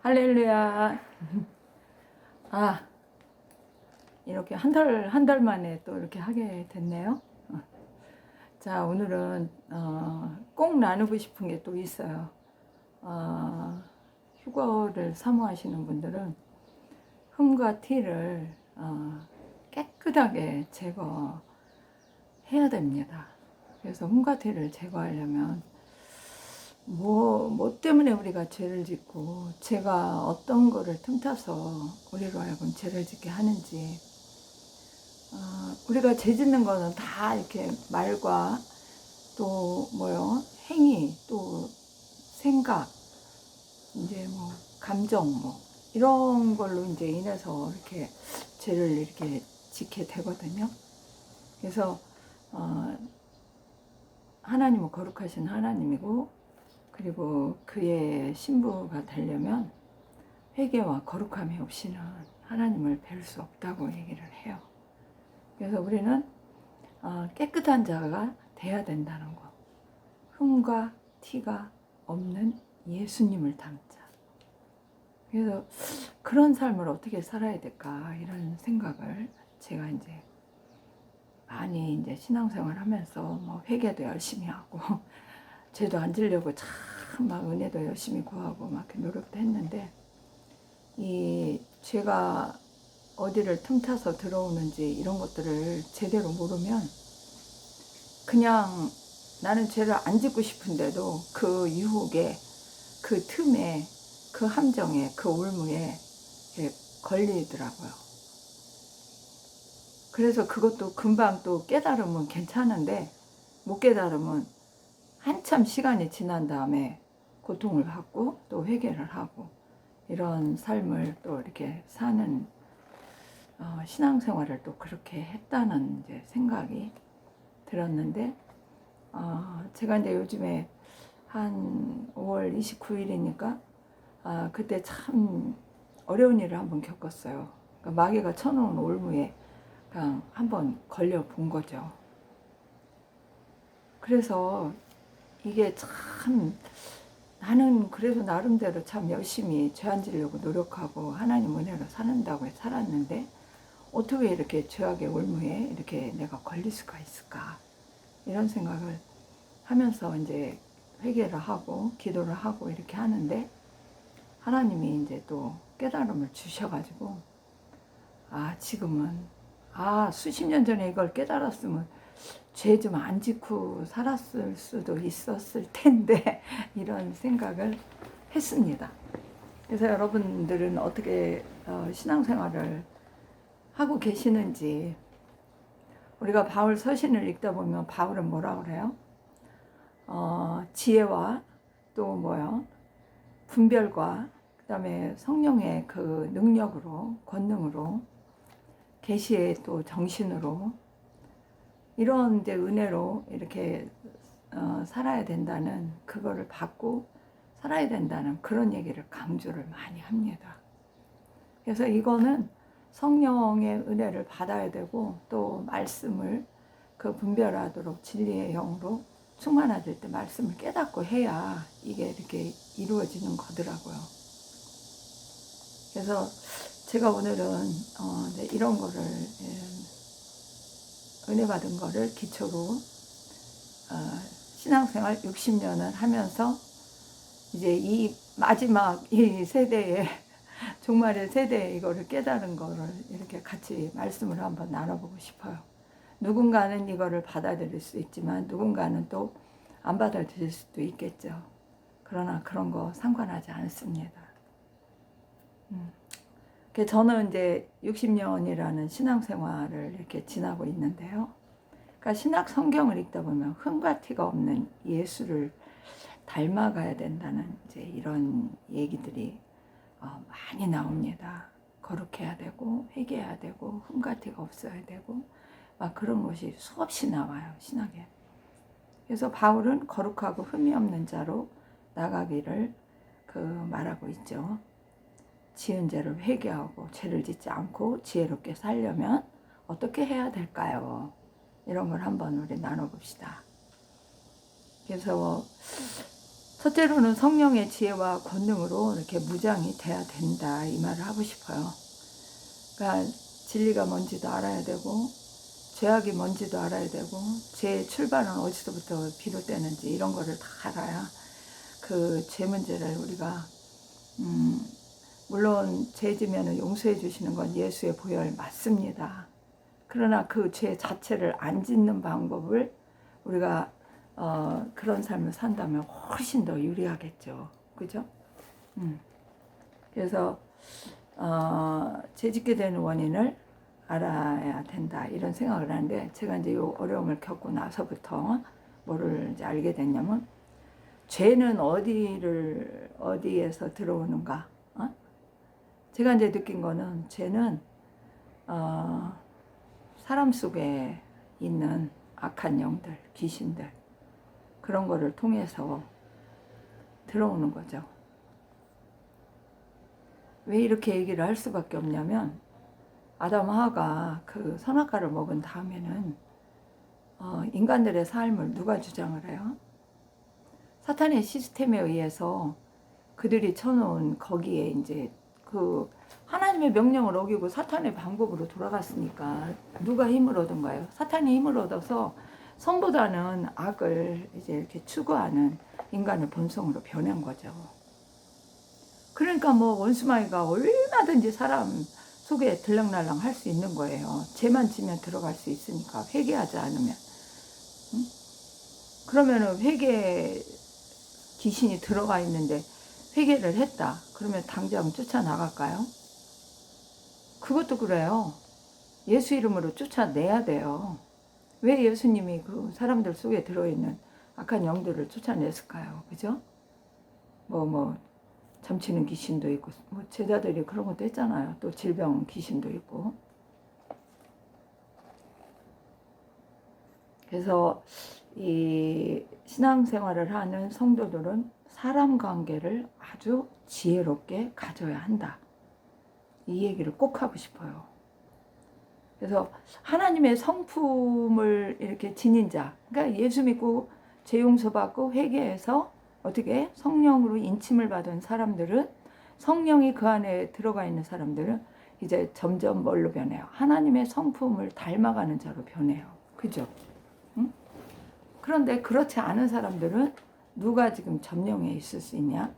할렐루야. 아, 이렇게 한 달 만에 또 이렇게 하게 됐네요. 자, 오늘은 꼭 나누고 싶은 게 또 있어요. 휴거를 사모하시는 분들은 흠과 티를 깨끗하게 제거해야 됩니다. 그래서 흠과 티를 제거하려면 뭐 때문에 우리가 죄를 짓고 죄가 어떤 거를 틈타서 우리로 하여금 죄를 짓게 하는지, 우리가 죄 짓는 거는 다 이렇게 말과 또 행위, 또 생각, 이제 감정, 이런 걸로 이제 인해서 이렇게 죄를 이렇게 짓게 되거든요. 그래서 하나님은 거룩하신 하나님이고, 그리고 그의 신부가 되려면 회개와 거룩함이 없이는 하나님을 뵐 수 없다고 얘기를 해요. 그래서 우리는 깨끗한 자가 돼야 된다는 거. 흠과 티가 없는 예수님을 닮자. 그래서 그런 삶을 어떻게 살아야 될까, 이런 생각을 제가 이제 많이 이제 신앙생활 하면서 회개도 열심히 하고 죄도 안 지려고 참 막 은혜도 열심히 구하고 막 노력도 했는데, 이 죄가 어디를 틈타서 들어오는지 이런 것들을 제대로 모르면 그냥 나는 죄를 안 짓고 싶은데도 그 유혹에, 그 틈에, 그 함정에, 그 올무에 걸리더라고요. 그래서 그것도 금방 또 깨달으면 괜찮은데, 못 깨달으면 한참 시간이 지난 다음에 고통을 받고 또 회개를 하고, 이런 삶을 또 이렇게 사는 신앙생활을 또 그렇게 했다는 이제 생각이 들었는데, 제가 이제 요즘에 한 5월 29일이니까 그때 참 어려운 일을 한번 겪었어요. 그러니까 마귀가 쳐놓은 올무에 그냥 한번 걸려 본 거죠. 그래서 이게 참, 나는 그래서 나름대로 참 열심히 죄 안 지려고 노력하고 하나님 은혜로 살았다고 살았는데, 어떻게 이렇게 죄악의 올무에 이렇게 내가 걸릴 수가 있을까, 이런 생각을 하면서 이제 회개를 하고 기도를 하고 이렇게 하는데, 하나님이 이제 또 깨달음을 주셔가지고, 지금은 수십 년 전에 이걸 깨달았으면 죄 좀 안 짓고 살았을 수도 있었을 텐데 이런 생각을 했습니다. 그래서 여러분들은 어떻게 신앙생활을 하고 계시는지. 우리가 바울 서신을 읽다 보면 바울은 뭐라 그래요? 지혜와 또 분별과 그 다음에 성령의 그 능력으로, 권능으로, 계시의 또 정신으로, 이런 이제 은혜로 이렇게 살아야 된다는, 그거를 받고 살아야 된다는 그런 얘기를 강조를 많이 합니다. 그래서 이거는 성령의 은혜를 받아야 되고, 또 말씀을 그 분별하도록 진리의 영으로 충만해질 때 말씀을 깨닫고 해야 이게 이렇게 이루어지는 거더라고요. 그래서 제가 오늘은 이런 거를 은혜 받은 거를 기초로 신앙생활 60년을 하면서 이제 이 마지막 이 세대에, 종말의 세대에 이거를 깨달은 거를 이렇게 같이 말씀을 한번 나눠보고 싶어요. 누군가는 이거를 받아들일 수 있지만 누군가는 또 안 받아들일 수도 있겠죠. 그러나 그런 거 상관하지 않습니다. 저는 이제 60년이라는 신앙생활을 이렇게 지나고 있는데요. 그러니까 신약 성경을 읽다 보면 흠과 티가 없는 예수를 닮아가야 된다는 이제 이런 얘기들이 많이 나옵니다. 거룩해야 되고 회개해야 되고 흠과 티가 없어야 되고 막 그런 것이 수없이 나와요, 신학에. 그래서 바울은 거룩하고 흠이 없는 자로 나가기를 말하고 있죠. 지은 죄를 회개하고 죄를 짓지 않고 지혜롭게 살려면 어떻게 해야 될까요? 이런 걸 한번 우리 나눠봅시다. 그래서 첫째로는 성령의 지혜와 권능으로 이렇게 무장이 돼야 된다, 이 말을 하고 싶어요. 그러니까 진리가 뭔지도 알아야 되고, 죄악이 뭔지도 알아야 되고, 죄의 출발은 어디서부터 비롯되는지 이런 거를 다 알아야 그 죄 문제를 우리가 물론 죄 지면 용서해 주시는 건 예수의 보혈 맞습니다. 그러나 그 죄 자체를 안 짓는 방법을 우리가 그런 삶을 산다면 훨씬 더 유리하겠죠. 그죠? 그래서 죄 짓게 되는 원인을 알아야 된다, 이런 생각을 하는데, 제가 이제 이 어려움을 겪고 나서부터 뭐를 이제 알게 됐냐면, 죄는 어디에서 들어오는가? 제가 이제 느낀 거는, 죄는 사람 속에 있는 악한 영들, 귀신들, 그런 거를 통해서 들어오는 거죠. 왜 이렇게 얘기를 할 수밖에 없냐면, 아담 하와가 그 선악과를 먹은 다음에는 인간들의 삶을 누가 주장을 해요? 사탄의 시스템에 의해서 그들이 쳐놓은 거기에 이제 그 하나님의 명령을 어기고 사탄의 방법으로 돌아갔으니까 누가 힘을 얻은가요? 사탄이 힘을 얻어서 선보다는 악을 이제 이렇게 추구하는 인간의 본성으로 변한 거죠. 그러니까 뭐 원수마귀가 얼마든지 사람 속에 들락날락 할 수 있는 거예요. 죄만 지면 들어갈 수 있으니까, 회개하지 않으면. 그러면은 회개 귀신이 들어가 있는데 회개를 했다, 그러면 당장 쫓아나갈까요? 그것도 그래요. 예수 이름으로 쫓아내야 돼요. 왜 예수님이 그 사람들 속에 들어있는 악한 영들을 쫓아냈을까요? 그죠? 점치는 귀신도 있고, 제자들이 그런 것도 했잖아요. 또 질병 귀신도 있고. 그래서 이 신앙생활을 하는 성도들은 사람 관계를 아주 지혜롭게 가져야 한다, 이 얘기를 꼭 하고 싶어요. 그래서 하나님의 성품을 이렇게 지닌 자, 그러니까 예수 믿고 죄 용서받고 회개해서 어떻게 성령으로 인침을 받은 사람들은, 성령이 그 안에 들어가 있는 사람들은 이제 점점 뭘로 변해요? 하나님의 성품을 닮아가는 자로 변해요. 그죠? 응? 그런데 그렇지 않은 사람들은 누가 지금 점령에 있을 수 있냐?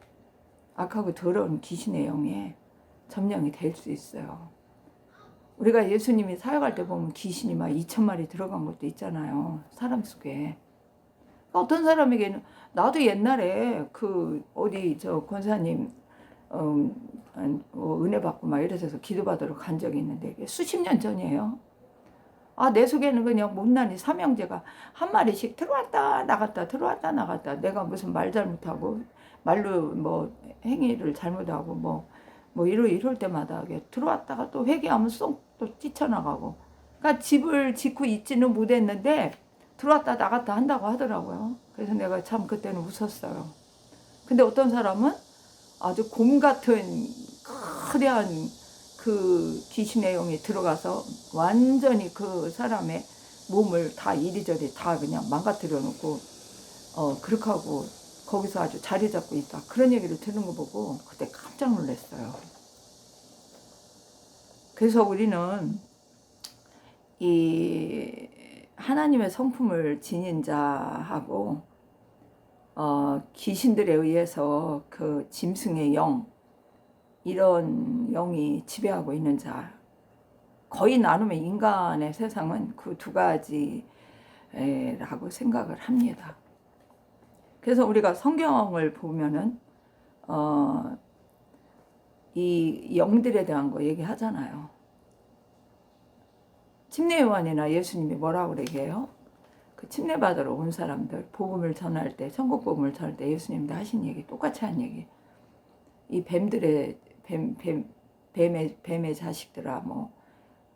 악하고 더러운 귀신의 영에 점령이 될 수 있어요. 우리가 예수님이 사역할 때 보면 귀신이 막 2,000마리 들어간 것도 있잖아요, 사람 속에. 어떤 사람에게는, 나도 옛날에 그 어디 저 권사님 은혜 받고 막 이래서 기도받으러 간 적이 있는데, 수십 년 전이에요. 내 속에는 그냥 못난이 삼형제가 한 마리씩 들어왔다 나갔다 들어왔다 나갔다, 내가 무슨 말 잘못하고 말로 뭐 행위를 잘못하고 뭐 이럴 때마다 들어왔다가 또 회개하면 쏙 또 뛰쳐나가고, 그러니까 집을 짓고 있지는 못했는데 들어왔다 나갔다 한다고 하더라고요. 그래서 내가 참 그때는 웃었어요. 근데 어떤 사람은 아주 곰 같은 거대한 그 귀신의 영이 들어가서 완전히 그 사람의 몸을 다 이리저리 다 그냥 망가뜨려 놓고 그렇게 하고 거기서 아주 자리 잡고 있다, 그런 얘기를 들은 거 보고 그때 깜짝 놀랐어요. 그래서 우리는 이 하나님의 성품을 지닌 자하고 귀신들에 의해서 그 짐승의 영, 이런 영이 지배하고 있는 자, 거의 나누면 인간의 세상은 그 두 가지라고 생각을 합니다. 그래서 우리가 성경을 보면은 이 영들에 대한 거 얘기하잖아요. 침례 요한이나 예수님이 뭐라고 얘기해요? 그 침례 받으러 온 사람들, 복음을 전할 때, 천국 복음을 전할 때 예수님도 하신 얘기 똑같이 한 얘기. 이 뱀의 자식들아,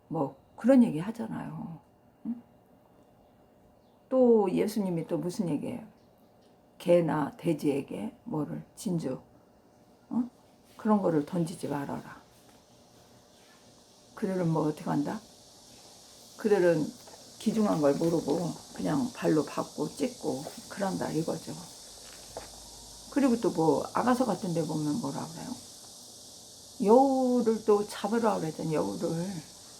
뭐 그런 얘기 하잖아요. 응? 또 예수님이 또 무슨 얘기해요? 개나 돼지에게 뭐를, 진주, 그런 거를 던지지 말아라. 그들은 뭐 어떻게 한다? 그들은 귀중한 걸 모르고 그냥 발로 밟고 찢고 그런다, 이거죠. 그리고 또 뭐 아가서 같은 데 보면 뭐라 그래요? 여우를 또 잡으라 그랬잖아요. 여우를.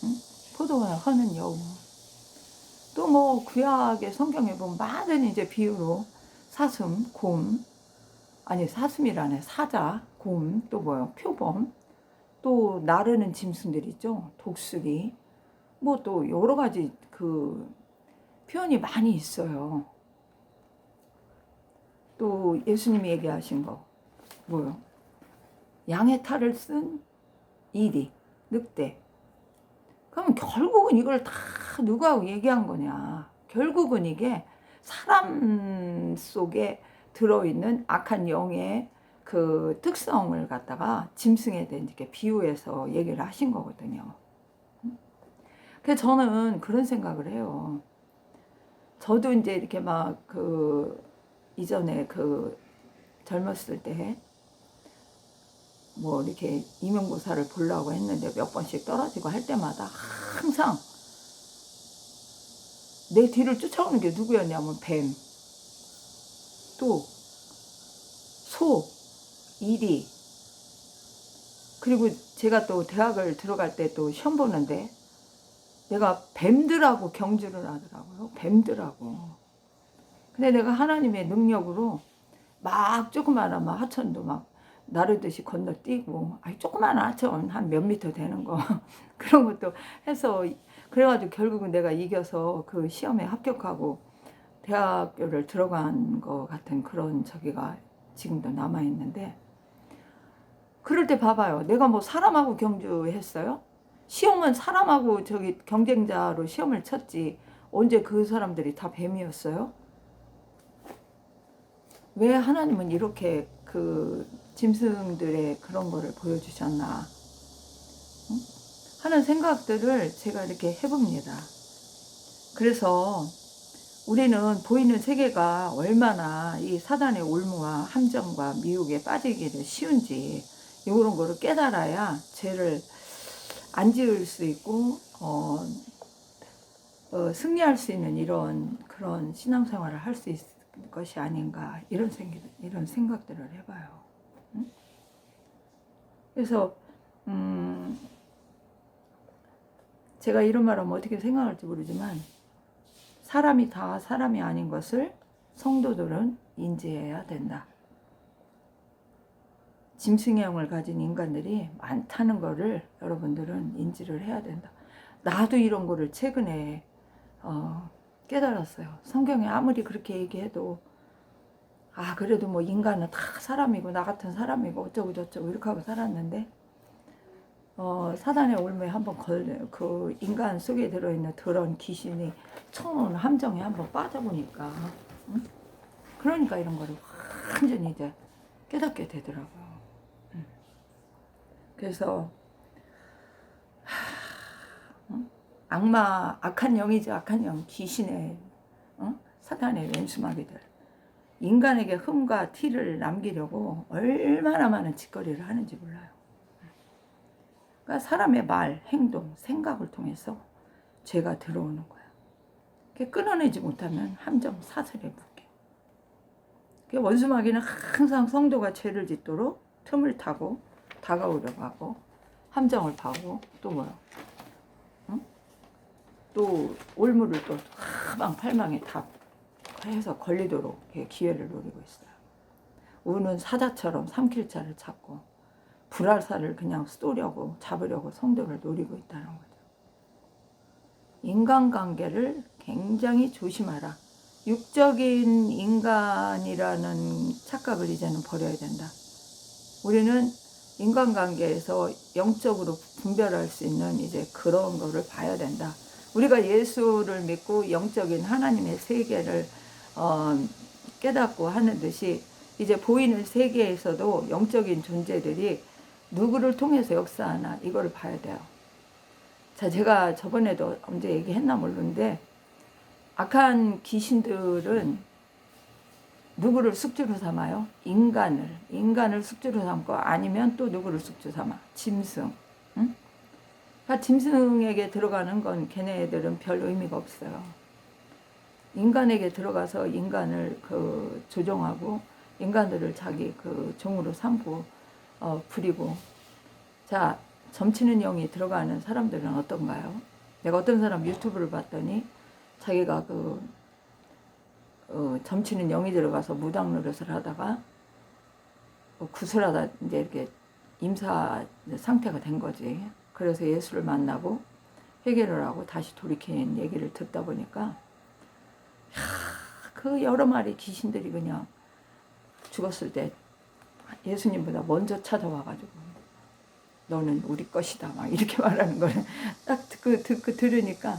응? 포도원을 허는 여우. 또 뭐 구약의 성경에 보면 많은 이제 비유로 사슴, 곰, 아니 사슴이라네, 사자, 곰, 또 뭐요? 표범, 또 나르는 짐승들 있죠. 독수리, 뭐 또 여러 가지 그 표현이 많이 있어요. 또 예수님이 얘기하신 거 뭐요? 양의 탈을 쓴 이리, 늑대. 그러면 결국은 이걸 다 누구하고 얘기한 거냐? 결국은 이게 사람 속에 들어있는 악한 영의 그 특성을 갖다가 짐승에 대해 이렇게 비유해서 얘기를 하신 거거든요. 그래서 저는 그런 생각을 해요. 저도 이제 이렇게 막 그 이전에 그 젊었을 때 뭐 이렇게 임용고사를 보려고 했는데 몇 번씩 떨어지고 할 때마다 항상 내 뒤를 쫓아오는 게 누구였냐면 뱀, 또 소, 이리, 그리고 제가 또 대학을 들어갈 때 또 시험 보는데 내가 뱀들하고 경주를 하더라고요. 뱀들하고. 근데 내가 하나님의 능력으로 막 조그마한 막 하천도 막 나르듯이 건너뛰고, 아니 조그마한 하천 한 몇 미터 되는 거 그런 것도 해서, 그래가지고 결국은 내가 이겨서 그 시험에 합격하고 대학교를 들어간 거 같은 그런 저기가 지금도 남아있는데, 그럴 때 봐봐요. 내가 뭐 사람하고 경주했어요? 시험은 사람하고 저기 경쟁자로 시험을 쳤지 언제 그 사람들이 다 뱀이었어요? 왜 하나님은 이렇게 그 짐승들의 그런 거를 보여주셨나 하는 생각들을 제가 이렇게 해봅니다. 그래서 우리는 보이는 세계가 얼마나 이 사단의 올무와 함정과 미혹에 빠지기를 쉬운지 이런 거를 깨달아야 죄를 안 지을 수 있고 승리할 수 있는 이런 그런 신앙생활을 할 수 있을 것이 아닌가, 이런 생각들을 해봐요. 응? 그래서 제가 이런 말하면 어떻게 생각할지 모르지만 사람이 다 사람이 아닌 것을 성도들은 인지해야 된다. 짐승의 영을 가진 인간들이 많다는 거를 여러분들은 인지를 해야 된다. 나도 이런 거를 최근에 깨달았어요. 성경에 아무리 그렇게 얘기해도 그래도 뭐 인간은 다 사람이고 나 같은 사람이고 어쩌고 저쩌고 이렇게 하고 살았는데 사단의 올무에 한번 그 인간 속에 들어있는 더러운 귀신이 쳐놓은 함정에 한번 빠져보니까 응? 그러니까 이런 거를 완전히 이제 깨닫게 되더라고요. 그래서 악마, 악한 영이죠. 악한 영, 귀신의 사탄의 왼수마귀들, 인간에게 흠과 티를 남기려고 얼마나 많은 짓거리를 하는지 몰라요. 그러니까 사람의 말, 행동, 생각을 통해서 죄가 들어오는 거야. 끊어내지 못하면 함정, 사슬에 묶여. 원수마귀는 항상 성도가 죄를 짓도록 틈을 타고 다가오려고 하고 함정을 파고 또 뭐요? 또 올무를 또 사방팔방에 다 해서 걸리도록 기회를 노리고 있어요. 우는 사자처럼 삼킬자를 찾고 불알사를 그냥 쏘려고 잡으려고 성도를 노리고 있다는 거죠. 인간관계를 굉장히 조심하라. 육적인 인간이라는 착각을 이제는 버려야 된다. 우리는 인간관계에서 영적으로 분별할 수 있는 이제 그런 거를 봐야 된다. 우리가 예수를 믿고 영적인 하나님의 세계를 깨닫고 하는 듯이 이제 보이는 세계에서도 영적인 존재들이 누구를 통해서 역사하나 이거를 봐야 돼요. 자, 제가 저번에도 언제 얘기했나 모르는데 악한 귀신들은 누구를 숙주로 삼아요? 인간을 숙주로 삼고, 아니면 또 누구를 숙주 삼아? 짐승. 응? 그러니까 짐승에게 들어가는 건 걔네들은 별 의미가 없어요. 인간에게 들어가서 인간을 조종하고 인간들을 자기 그 종으로 삼고 부리고. 자, 점치는 영이 들어가는 사람들은 어떤가요? 내가 어떤 사람 유튜브를 봤더니 자기가 점치는 영이 들어가서 무당 노릇을 하다가 구슬하다 이제 이렇게 임사 상태가 된 거지. 그래서 예수를 만나고 회개를 하고 다시 돌이킨 얘기를 듣다 보니까 그 여러 마리 귀신들이 그냥 죽었을 때 예수님보다 먼저 찾아와가지고 너는 우리 것이다 막 이렇게 말하는 거를 딱 듣고 들으니까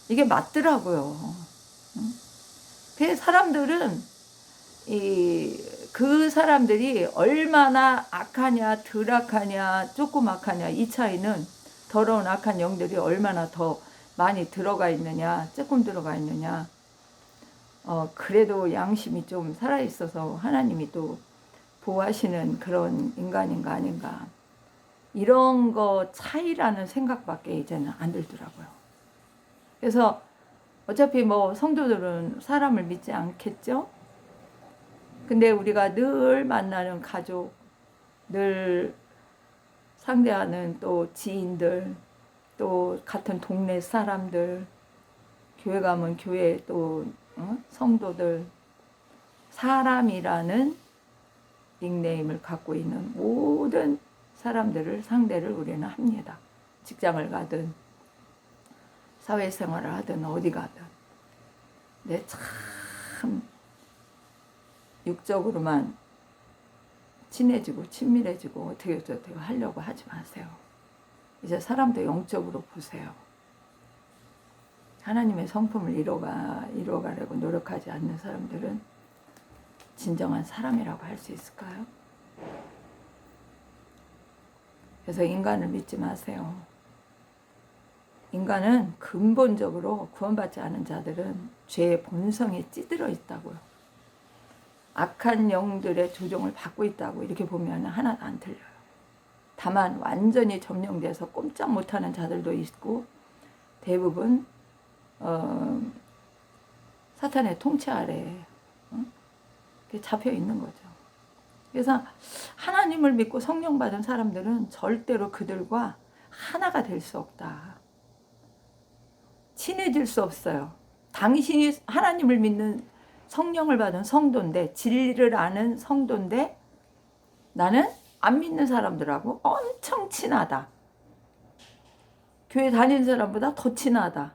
이게 맞더라고요. 그 사람들은 그 사람들이 얼마나 악하냐 덜 악하냐 조금 악하냐 이 차이는, 더러운 악한 영들이 얼마나 더 많이 들어가 있느냐 조금 들어가 있느냐, 그래도 양심이 좀 살아있어서 하나님이 또 보호하시는 그런 인간인가 아닌가, 이런 거 차이라는 생각밖에 이제는 안 들더라고요. 그래서 어차피 뭐 성도들은 사람을 믿지 않겠죠? 근데 우리가 늘 만나는 가족, 늘 상대하는 또 지인들, 또 같은 동네 사람들, 교회 가면 교회 또 성도들, 사람이라는 닉네임을 갖고 있는 모든 사람들을 상대를 우리는 합니다. 직장을 가든 사회생활을 하든 어디 가든. 근데 참 육적으로만 친해지고 친밀해지고 어떻게 하려고 하지 마세요. 이제 사람도 영적으로 보세요. 하나님의 성품을 이루어가려고 노력하지 않는 사람들은 진정한 사람이라고 할 수 있을까요? 그래서 인간을 믿지 마세요. 인간은 근본적으로 구원받지 않은 자들은 죄의 본성에 찌들어 있다고요. 악한 영들의 조종을 받고 있다고 이렇게 보면 하나도 안 틀려요. 다만 완전히 점령돼서 꼼짝 못하는 자들도 있고 대부분 사탄의 통치 아래 잡혀 있는 거죠. 그래서 하나님을 믿고 성령 받은 사람들은 절대로 그들과 하나가 될 수 없다. 친해질 수 없어요. 당신이 하나님을 믿는 성령을 받은 성도인데, 진리를 아는 성도인데 나는 안 믿는 사람들하고 엄청 친하다. 교회 다니는 사람보다 더 친하다.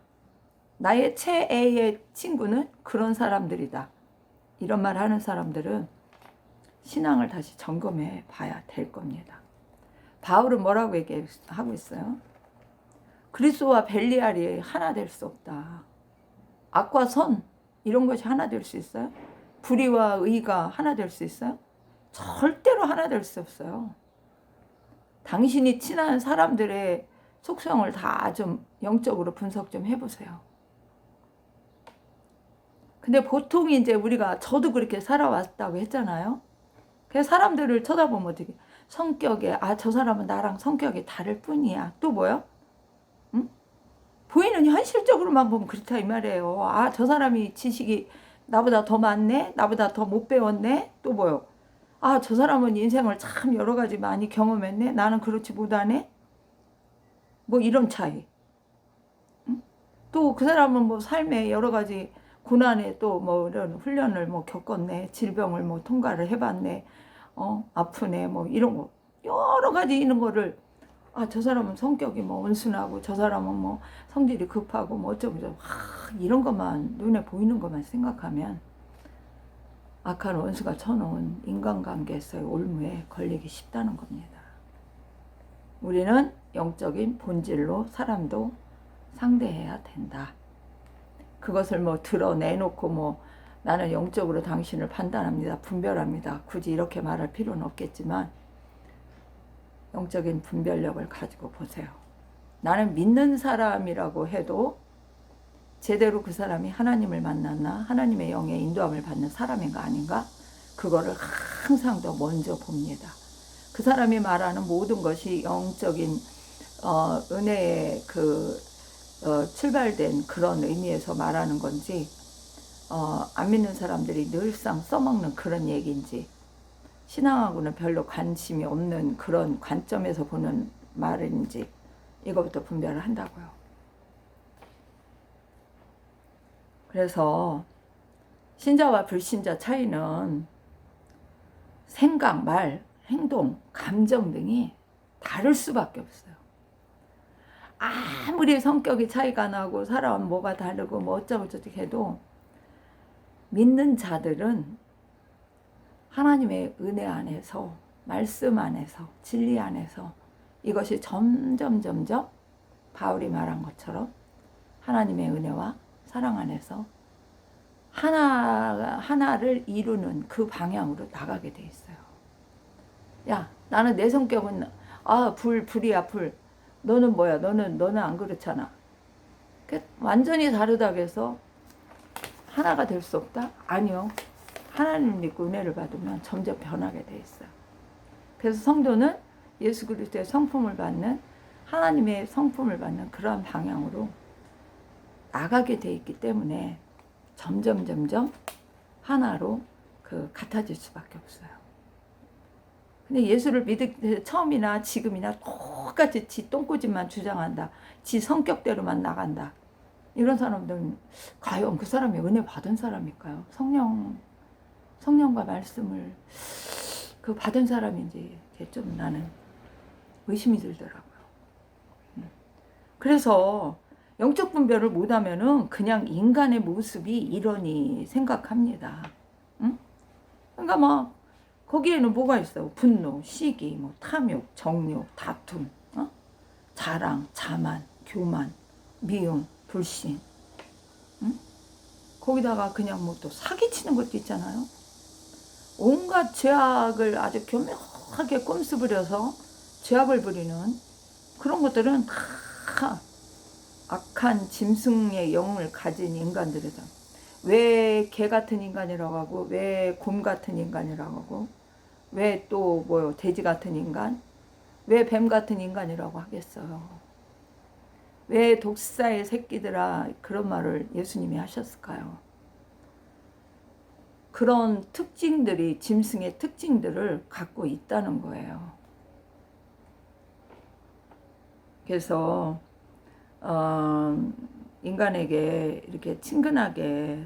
나의 최애의 친구는 그런 사람들이다. 이런 말 하는 사람들은 신앙을 다시 점검해 봐야 될 겁니다. 바울은 뭐라고 얘기하고 있어요? 그리스도와 벨리알이 하나 될 수 없다. 악과 선 이런 것이 하나 될 수 있어요? 불의와 의가 하나 될 수 있어요? 절대로 하나 될 수 없어요. 당신이 친한 사람들의 속성을 다 좀 영적으로 분석 좀 해보세요. 근데 보통 이제 우리가, 저도 그렇게 살아왔다고 했잖아요. 그래서 사람들을 쳐다보면 어떻게, 성격에, 저 사람은 나랑 성격이 다를 뿐이야. 또 뭐요? 응? 보이는 현실적으로만 보면 그렇다 이 말이에요. 저 사람이 지식이 나보다 더 많네? 나보다 더 못 배웠네? 또 뭐요? 저 사람은 인생을 참 여러 가지 많이 경험했네? 나는 그렇지 못하네? 뭐 이런 차이. 응? 또 그 사람은 뭐 삶에 여러 가지 고난에 또 뭐 이런 훈련을 뭐 겪었네. 질병을 뭐 통과를 해봤네. 아프네. 뭐 이런 거. 여러 가지 이런 거를, 저 사람은 성격이 뭐 온순하고 저 사람은 뭐 성질이 급하고 뭐 어쩌고 이런 것만, 눈에 보이는 것만 생각하면 악한 원수가 쳐놓은 인간관계에서의 올무에 걸리기 쉽다는 겁니다. 우리는 영적인 본질로 사람도 상대해야 된다. 그것을 뭐 드러내놓고 뭐 나는 영적으로 당신을 판단합니다, 분별합니다, 굳이 이렇게 말할 필요는 없겠지만 영적인 분별력을 가지고 보세요. 나는 믿는 사람이라고 해도 제대로 그 사람이 하나님을 만났나, 하나님의 영의 인도함을 받는 사람인가 아닌가, 그거를 항상 더 먼저 봅니다. 그 사람이 말하는 모든 것이 영적인 은혜의 출발된 그런 의미에서 말하는 건지, 안 믿는 사람들이 늘상 써먹는 그런 얘기인지, 신앙하고는 별로 관심이 없는 그런 관점에서 보는 말인지, 이거부터 분별을 한다고요. 그래서 신자와 불신자 차이는 생각, 말, 행동, 감정 등이 다를 수밖에 없어요. 아무리 성격이 차이가 나고 사람 뭐가 다르고 뭐 어쩌고저쩌고 해도 믿는 자들은 하나님의 은혜 안에서, 말씀 안에서, 진리 안에서 이것이 점점 바울이 말한 것처럼 하나님의 은혜와 사랑 안에서 하나를 이루는 그 방향으로 나가게 돼 있어요. 야, 나는 내 성격은 불이야 불. 너는 뭐야? 너는 안 그렇잖아. 완전히 다르다고 해서 하나가 될 수 없다? 아니요. 하나님을 믿고 은혜를 받으면 점점 변하게 돼 있어요. 그래서 성도는 예수 그리스도의 성품을 받는, 하나님의 성품을 받는 그러한 방향으로 나가게 돼 있기 때문에 점점 하나로 같아질 수밖에 없어요. 근데 예수를 믿을 처음이나 지금이나 똑같이 지 똥꼬집만 주장한다, 지 성격대로만 나간다, 이런 사람들은 과연 그 사람이 은혜 받은 사람일까요? 성령과 말씀을 받은 사람인지 좀 나는 의심이 들더라고요. 그래서 영적 분별을 못하면은 그냥 인간의 모습이 이러니 생각합니다. 응? 그러니까 막 거기에는 뭐가 있어요? 분노, 시기, 뭐 탐욕, 정욕, 다툼, 자랑, 자만, 교만, 미움, 불신. 응? 거기다가 그냥 뭐 또 사기치는 것도 있잖아요. 온갖 죄악을 아주 교묘하게 꼼수 부려서 죄악을 부리는 그런 것들은 다 악한 짐승의 영을 가진 인간들이다. 왜 개 같은 인간이라고 하고, 왜 곰 같은 인간이라고 하고, 왜 또 뭐 돼지 같은 인간, 왜 뱀 같은 인간이라고 하겠어요. 왜 독사의 새끼들아, 그런 말을 예수님이 하셨을까요? 그런 특징들이, 짐승의 특징들을 갖고 있다는 거예요. 그래서 인간에게 이렇게 친근하게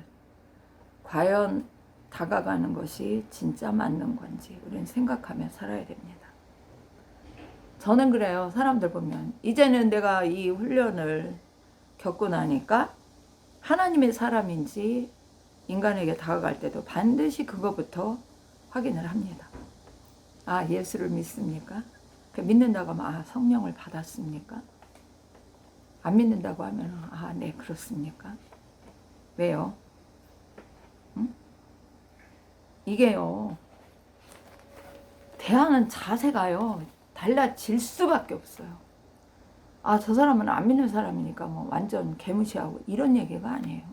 과연 다가가는 것이 진짜 맞는 건지 우리는 생각하며 살아야 됩니다. 저는 그래요. 사람들 보면 이제는 내가 이 훈련을 겪고 나니까 하나님의 사람인지 인간에게 다가갈 때도 반드시 그거부터 확인을 합니다. 예수를 믿습니까? 믿는다고 하면 성령을 받았습니까? 안 믿는다고 하면 네, 그렇습니까? 왜요? 응? 이게요, 대하는 자세가요 달라질 수밖에 없어요. 저 사람은 안 믿는 사람이니까 뭐 완전 개무시하고 이런 얘기가 아니에요.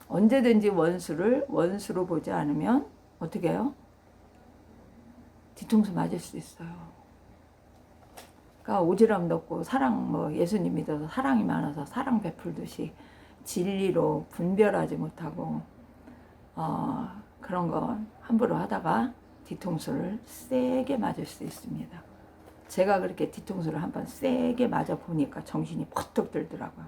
언제든지 원수를 원수로 보지 않으면 어떻게 해요? 뒤통수 맞을 수 있어요. 그러니까 오지랖 넓고 사랑, 예수님 믿어서 사랑이 많아서 사랑 베풀듯이 진리로 분별하지 못하고 그런 거 함부로 하다가 뒤통수를 세게 맞을 수 있습니다. 제가 그렇게 뒤통수를 한번 세게 맞아 보니까 정신이 퍼뜩 들더라고요.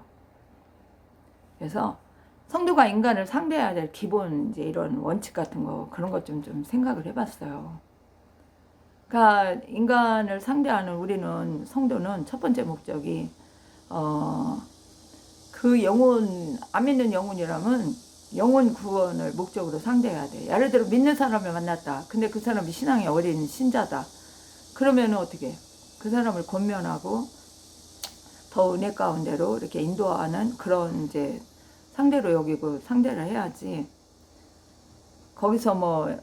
그래서 성도가 인간을 상대해야 될 기본 이제 이런 원칙 같은 거, 그런 것 좀 생각을 해봤어요. 그러니까 인간을 상대하는 우리는, 성도는 첫 번째 목적이 그 영혼, 안 믿는 영혼이라면 영혼 구원을 목적으로 상대해야 돼. 예를 들어 믿는 사람을 만났다. 근데 그 사람이 신앙이 어린 신자다. 그러면은 어떻게 해? 그 사람을 권면하고 더 은혜 가운데로 이렇게 인도하는 그런 이제 상대로 여기고 상대를 해야지. 거기서 뭐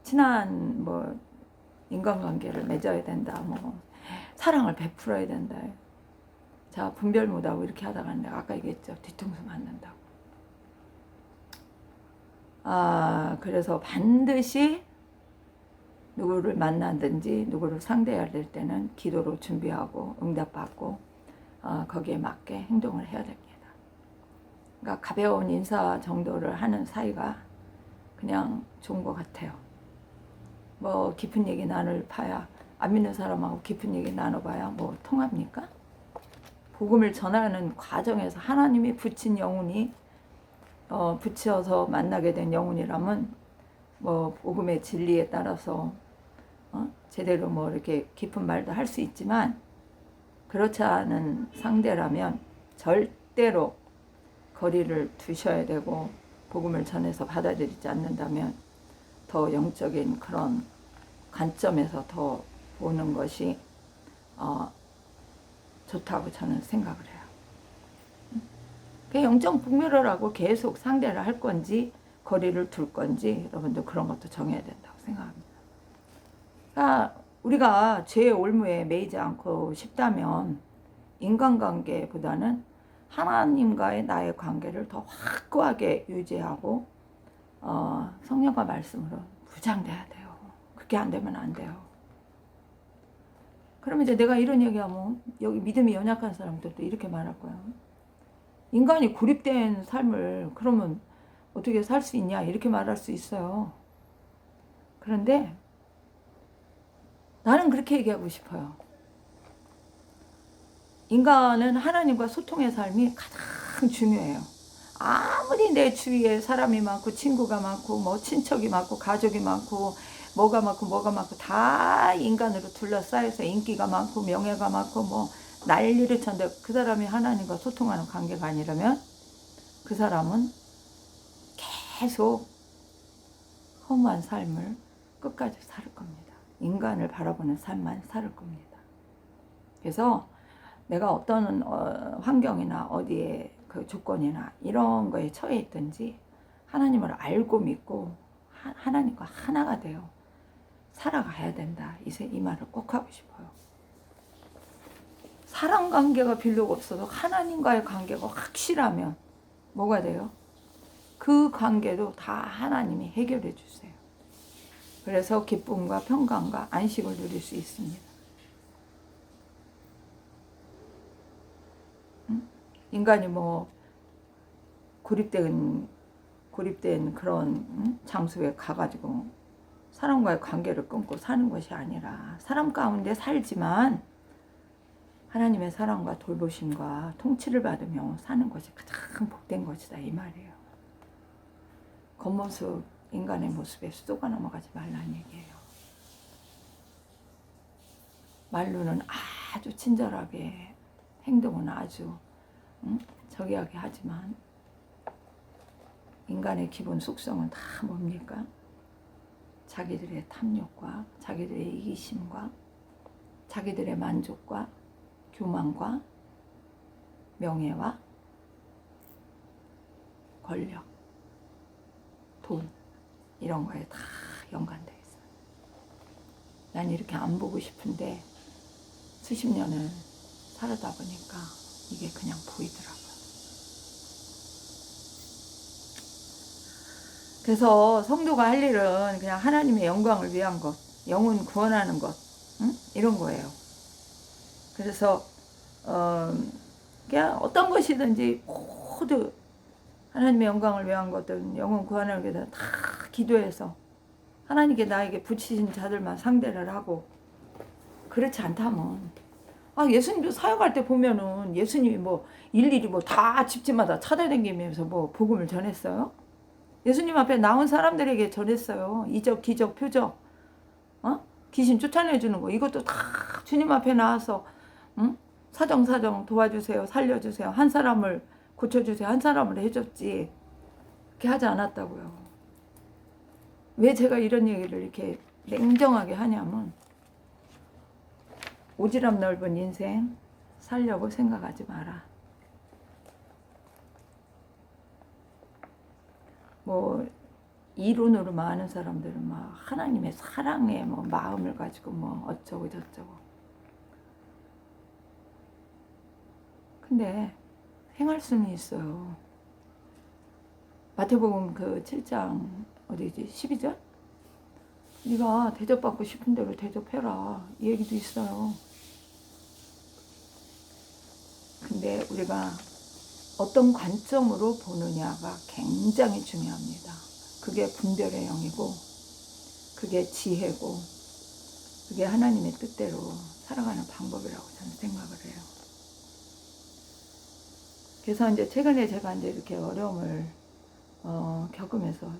친한 뭐 인간관계를 맺어야 된다, 뭐 사랑을 베풀어야 된다. 자, 분별 못하고 이렇게 하다가 내가 아까 얘기했죠. 뒤통수 맞는다고. 그래서 반드시 누구를 만나든지 누구를 상대해야 될 때는 기도로 준비하고 응답받고 거기에 맞게 행동을 해야 됩니다. 그러니까 가벼운 인사 정도를 하는 사이가 그냥 좋은 것 같아요. 뭐 깊은 얘기 나눌 파야 안 믿는 사람하고 깊은 얘기 나눠봐야 뭐 통합니까? 복음을 전하는 과정에서 하나님이 붙인 영혼이 붙여서 만나게 된 영혼이라면 뭐 복음의 진리에 따라서 제대로 뭐 이렇게 깊은 말도 할 수 있지만, 그렇지 않은 상대라면 절대로 거리를 두셔야 되고, 복음을 전해서 받아들이지 않는다면 더 영적인 그런 관점에서 더 보는 것이 좋다고 저는 생각을 해요. 그 영적 분별하라고 계속 상대를 할 건지 거리를 둘 건지 여러분들 그런 것도 정해야 된다고 생각합니다. 그러니까 우리가 죄의 올무에 매이지 않고 싶다면 인간관계보다는 하나님과의 나의 관계를 더 확고하게 유지하고 성령과 말씀으로 무장돼야 돼요. 그렇게 안 되면 안 돼요. 그러면 이제 내가 이런 얘기하면 여기 믿음이 연약한 사람들도 이렇게 말할 거야. 인간이 고립된 삶을 그러면 어떻게 살 수 있냐 이렇게 말할 수 있어요. 그런데 나는 그렇게 얘기하고 싶어요. 인간은 하나님과 소통의 삶이 가장 중요해요. 아무리 내 주위에 사람이 많고 친구가 많고 뭐 친척이 많고 가족이 많고 뭐가 많고 다 인간으로 둘러싸여서 인기가 많고 명예가 많고 뭐 난리를 쳤는데 그 사람이 하나님과 소통하는 관계가 아니라면 그 사람은 계속 허무한 삶을 끝까지 살 겁니다. 인간을 바라보는 삶만 살 겁니다. 그래서 내가 어떤 환경이나 어디에 그 조건이나 이런 거에 처해 있든지 하나님을 알고 믿고 하나님과 하나가 되어 살아가야 된다. 이 말을 꼭 하고 싶어요. 사람 관계가 별로 없어도 하나님과의 관계가 확실하면 뭐가 돼요? 그 관계도 다 하나님이 해결해 주세요. 그래서 기쁨과 평강과 안식을 누릴 수 있습니다. 인간이 뭐 고립된 그런 장소에 가가지고 사람과의 관계를 끊고 사는 것이 아니라 사람 가운데 살지만 하나님의 사랑과 돌보심과 통치를 받으며 사는 것이 가장 복된 것이다 이 말이에요. 겉모습, 인간의 모습에 수도가 넘어가지 말라는 얘기예요. 말로는 아주 친절하게, 행동은 아주 저기하게 하지만 인간의 기본 속성은 다 뭡니까? 자기들의 탐욕과 자기들의 이기심과 자기들의 만족과 교만과 명예와 권력, 돈 이런 거에 다 연관되어 있어요. 난 이렇게 안 보고 싶은데 수십 년을 살다 보니까 이게 그냥 보이더라고요. 그래서 성도가 할 일은 그냥 하나님의 영광을 위한 것, 영혼 구원하는 것, 이런 거예요. 그래서 그냥 어떤 것이든지 모두 하나님의 영광을 위한 것들은 영혼 구원하는 것들은 다 기도해서 하나님께 나에게 붙이신 자들만 상대를 하고, 그렇지 않다면 예수님도 사역할 때 보면은 예수님이 뭐 일일이 뭐 다 집집마다 찾아다니면서 뭐 복음을 전했어요. 예수님 앞에 나온 사람들에게 전했어요. 이적, 기적, 표적, 귀신 쫓아내주는 거 이것도 다 주님 앞에 나와서 사정사정 도와주세요, 살려주세요, 한 사람을 고쳐주세요, 한 사람을 해줬지 그렇게 하지 않았다고요. 왜 제가 이런 얘기를 이렇게 냉정하게 하냐면 오지랖 넓은 인생 살려고 생각하지 마라. 뭐 이론으로 많은 사람들은 막 하나님의 사랑의 뭐 마음을 가지고 뭐 어쩌고 저쩌고. 근데 행할 수는 있어요. 마태복음 그 7장 어디지? 12절? 네가 대접받고 싶은 대로 대접해라. 이 얘기도 있어요. 근데 우리가 어떤 관점으로 보느냐가 굉장히 중요합니다. 그게 분별의 영이고, 그게 지혜고, 그게 하나님의 뜻대로 살아가는 방법이라고 저는 생각을 해요. 그래서 이제 최근에 제가 이제 이렇게 어려움을 겪으면서,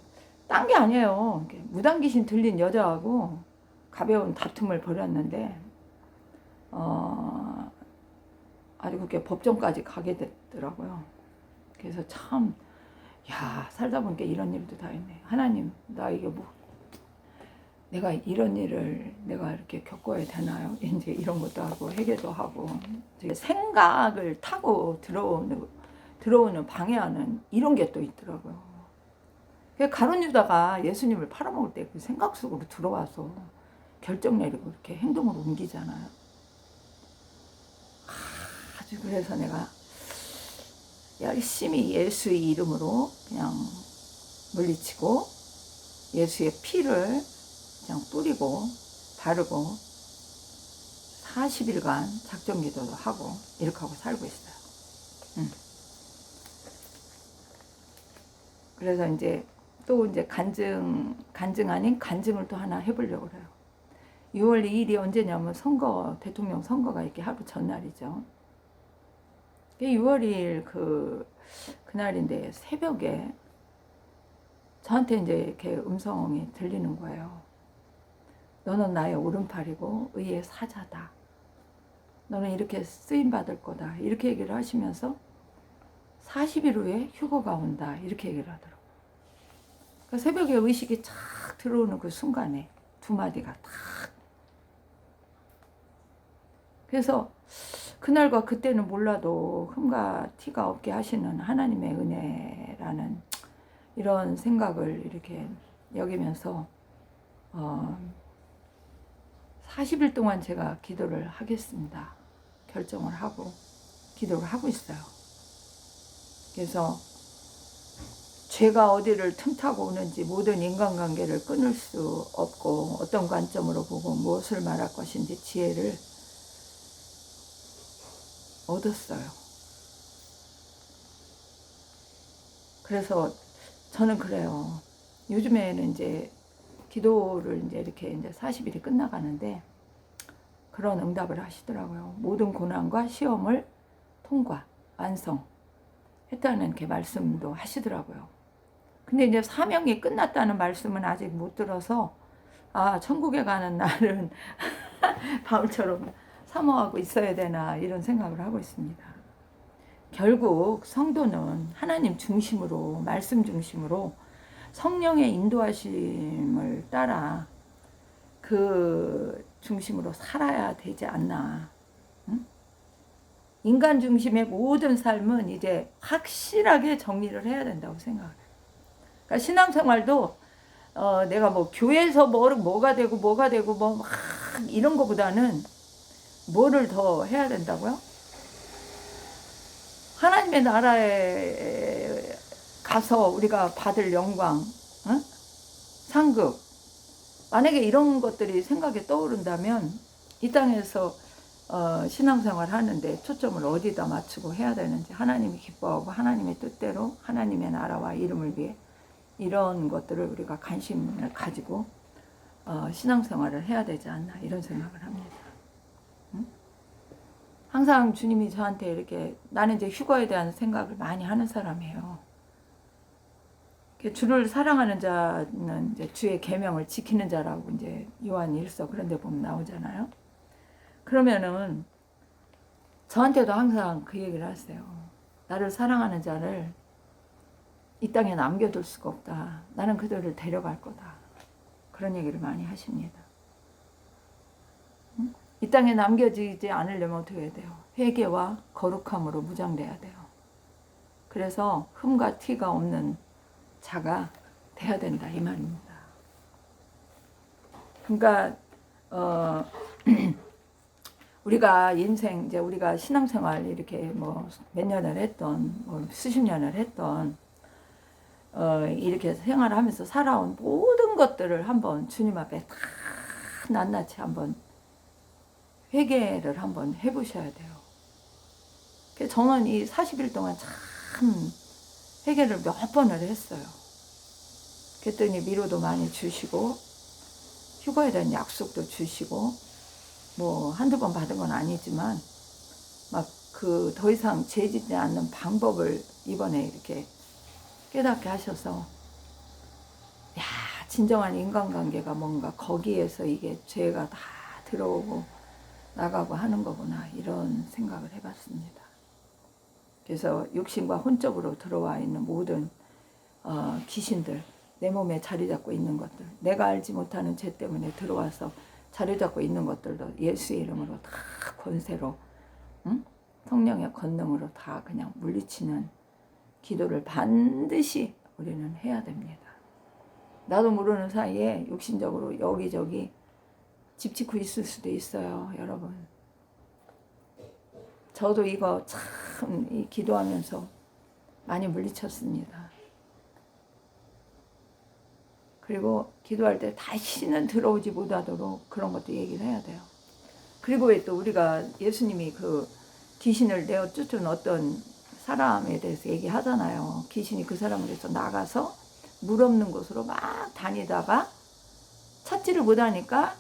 딴 게 아니에요. 무당귀신 들린 여자하고 가벼운 다툼을 벌였는데, 아주 그렇게 법정까지 가게 됐더라고요. 그래서 참, 야, 살다 보니까 이런 일도 다 있네. 하나님, 나 이게 뭐, 내가 이런 일을 내가 이렇게 겪어야 되나요? 이제 이런 것도 하고, 회개도 하고, 생각을 타고 들어오는 방해하는 이런 게 또 있더라고요. 가룟 유다가 예수님을 팔아먹을 때 그 생각 속으로 들어와서 결정 내리고 이렇게 행동으로 옮기잖아요. 아주 그래서 내가 열심히 예수의 이름으로 그냥 물리치고 예수의 피를 그냥 뿌리고 바르고 40일간 작정기도도 하고 이렇게 하고 살고 있어요. 그래서 이제 또 이제 간증 아닌 간증을 또 하나 해보려고 그래요. 6월 2일이 언제냐면 대통령 선거가 이렇게 하루 전날이죠. 6월 2일 그날인데 새벽에 저한테 이제 이렇게 음성이 들리는 거예요. 너는 나의 오른팔이고 의의 사자다. 너는 이렇게 쓰임받을 거다. 이렇게 얘기를 하시면서 40일 후에 휴거가 온다. 이렇게 얘기를 하더라고요. 그러니까 새벽에 의식이 착 들어오는 그 순간에 두 마디가 탁. 그래서 그날과 그때는 몰라도 흠과 티가 없게 하시는 하나님의 은혜라는 이런 생각을 이렇게 여기면서 40일 동안 제가 기도를 하겠습니다. 결정을 하고 기도를 하고 있어요. 그래서 죄가 어디를 틈타고 오는지 모든 인간관계를 끊을 수 없고 어떤 관점으로 보고 무엇을 말할 것인지 지혜를 얻었어요. 그래서 저는 그래요. 요즘에는 이제 기도를 이제 이렇게 이제 40일이 끝나가는데 그런 응답을 하시더라고요. 모든 고난과 시험을 통과, 완성했다는 이렇게 말씀도 하시더라고요. 근데 이제 사명이 끝났다는 말씀은 아직 못 들어서 천국에 가는 날은 바울처럼 사모하고 있어야 되나 이런 생각을 하고 있습니다. 결국 성도는 하나님 중심으로 말씀 중심으로 성령의 인도하심을 따라 그 중심으로 살아야 되지 않나. 응? 인간 중심의 모든 삶은 이제 확실하게 정리를 해야 된다고 생각해요. 그러니까 신앙생활도 내가 뭐 교회에서 뭐가 되고 뭐 막 이런 거보다는 뭐를 더 해야 된다고요? 하나님의 나라에 가서 우리가 받을 영광, 응? 상급, 만약에 이런 것들이 생각에 떠오른다면 이 땅에서 신앙생활 하는데 초점을 어디다 맞추고 해야 되는지 하나님이 기뻐하고 하나님의 뜻대로 하나님의 나라와 이름을 위해 이런 것들을 우리가 관심을 가지고 신앙생활을 해야 되지 않나 이런 생각을 합니다. 응? 항상 주님이 저한테 이렇게 나는 이제 휴거에 대한 생각을 많이 하는 사람이에요. 주를 사랑하는 자는 이제 주의 계명을 지키는 자라고 이제 요한 1서 그런 데 보면 나오잖아요. 그러면은 저한테도 항상 그 얘기를 하세요. 나를 사랑하는 자를 이 땅에 남겨둘 수가 없다. 나는 그들을 데려갈 거다. 그런 얘기를 많이 하십니다. 응? 이 땅에 남겨지지 않으려면 어떻게 해야 돼요? 회개와 거룩함으로 무장돼야 돼요. 그래서 흠과 티가 없는 자가 돼야 된다 이 말입니다. 그러니까 우리가 인생 이제 우리가 신앙생활 이렇게 뭐 몇 년을 했던 뭐 수십 년을 했던 이렇게 생활하면서 살아온 모든 것들을 한번 주님 앞에 다 낱낱이 한번 회개를 한번 해보셔야 돼요. 그래서 저는 이 40일 동안 참 참 해결을 몇 번을 했어요. 그랬더니 위로도 많이 주시고 휴가에 대한 약속도 주시고 뭐 한두 번 받은 건 아니지만 막 그 더 이상 죄짓지 않는 방법을 이번에 이렇게 깨닫게 하셔서 야, 진정한 인간관계가 뭔가 거기에서 이게 죄가 다 들어오고 나가고 하는 거구나 이런 생각을 해봤습니다. 그래서 육신과 혼적으로 들어와 있는 모든 귀신들, 내 몸에 자리 잡고 있는 것들, 내가 알지 못하는 죄 때문에 들어와서 자리 잡고 있는 것들도 예수의 이름으로 다 권세로, 응? 성령의 권능으로 다 그냥 물리치는 기도를 반드시 우리는 해야 됩니다. 나도 모르는 사이에 육신적으로 여기저기 집 짓고 있을 수도 있어요, 여러분. 저도 이거 참 기도하면서 많이 물리쳤습니다. 그리고 기도할 때 다시는 들어오지 못하도록 그런 것도 얘기를 해야 돼요. 그리고 왜 또 우리가 예수님이 그 귀신을 내어 쫓은 어떤 사람에 대해서 얘기하잖아요. 귀신이 그 사람을 위해서 나가서 물 없는 곳으로 막 다니다가 찾지를 못하니까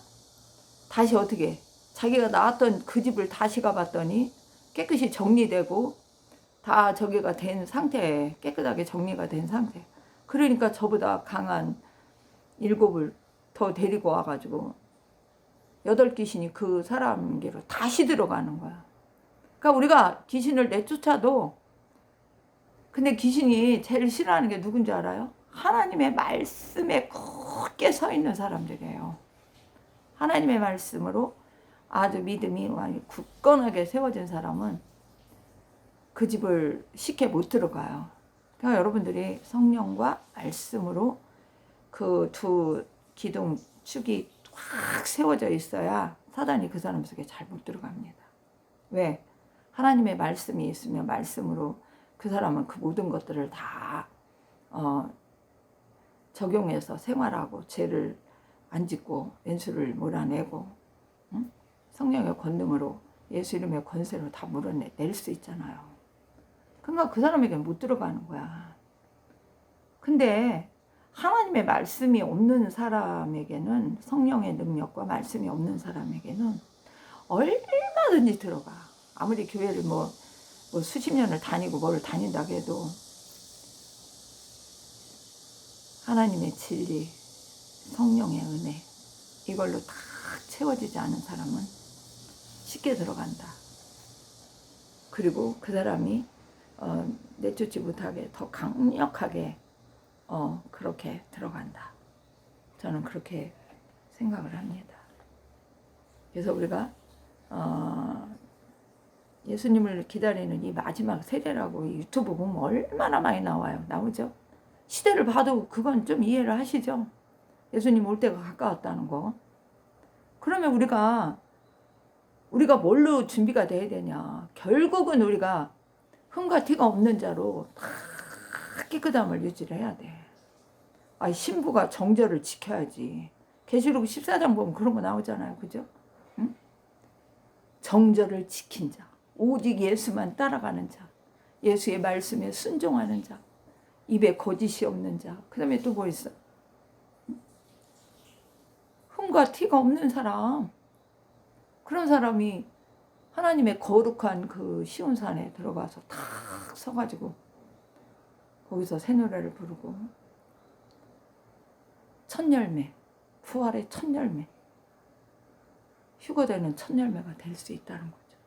다시 어떻게 자기가 나왔던 그 집을 다시 가봤더니 깨끗이 정리되고 다 저기가 된 상태에 깨끗하게 정리가 된 상태. 그러니까 저보다 강한 7을 더 데리고 와가지고 8귀신이 그 사람에게로 다시 들어가는 거야. 그러니까 우리가 귀신을 내쫓아도 근데 귀신이 제일 싫어하는 게 누군지 알아요? 하나님의 말씀에 굳게 서 있는 사람들이에요. 하나님의 말씀으로 아주 믿음이 굳건하게 세워진 사람은 그 집을 쉽게 못 들어가요. 그러니까 여러분들이 성령과 말씀으로 그 두 기둥축이 확 세워져 있어야 사단이 그 사람 속에 잘 못 들어갑니다. 왜? 하나님의 말씀이 있으면 말씀으로 그 사람은 그 모든 것들을 다 적용해서 생활하고 죄를 안 짓고 왼수를 몰아내고 응? 성령의 권능으로 예수 이름의 권세로 다 물어낼 수 있잖아요. 그러니까 그 사람에게는 못 들어가는 거야. 근데 하나님의 말씀이 없는 사람에게는 성령의 능력과 말씀이 없는 사람에게는 얼마든지 들어가. 아무리 교회를 뭐 수십 년을 다니고 뭐를 다닌다고 해도 하나님의 진리, 성령의 은혜 이걸로 다 채워지지 않은 사람은 쉽게 들어간다. 그리고 그 사람이 내쫓지 못하게 더 강력하게 그렇게 들어간다. 저는 그렇게 생각을 합니다. 그래서 우리가 예수님을 기다리는 이 마지막 세대라고 유튜브 보면 얼마나 많이 나와요. 나오죠? 시대를 봐도 그건 좀 이해를 하시죠? 예수님 올 때가 가까웠다는 거. 그러면 우리가 뭘로 준비가 돼야 되냐? 결국은 우리가 흠과 티가 없는 자로 다 깨끗함을 유지를 해야 돼. 신부가 정절을 지켜야지. 계시록 14장 보면 그런 거 나오잖아요. 그죠? 응? 정절을 지킨 자. 오직 예수만 따라가는 자. 예수의 말씀에 순종하는 자. 입에 거짓이 없는 자. 그 다음에 또 뭐 있어? 흠과 티가 없는 사람. 그런 사람이 하나님의 거룩한 그 시온산에 들어가서 탁 서가지고 거기서 새 노래를 부르고 첫 열매, 부활의 첫 열매, 휴거되는 첫 열매가 될 수 있다는 거죠.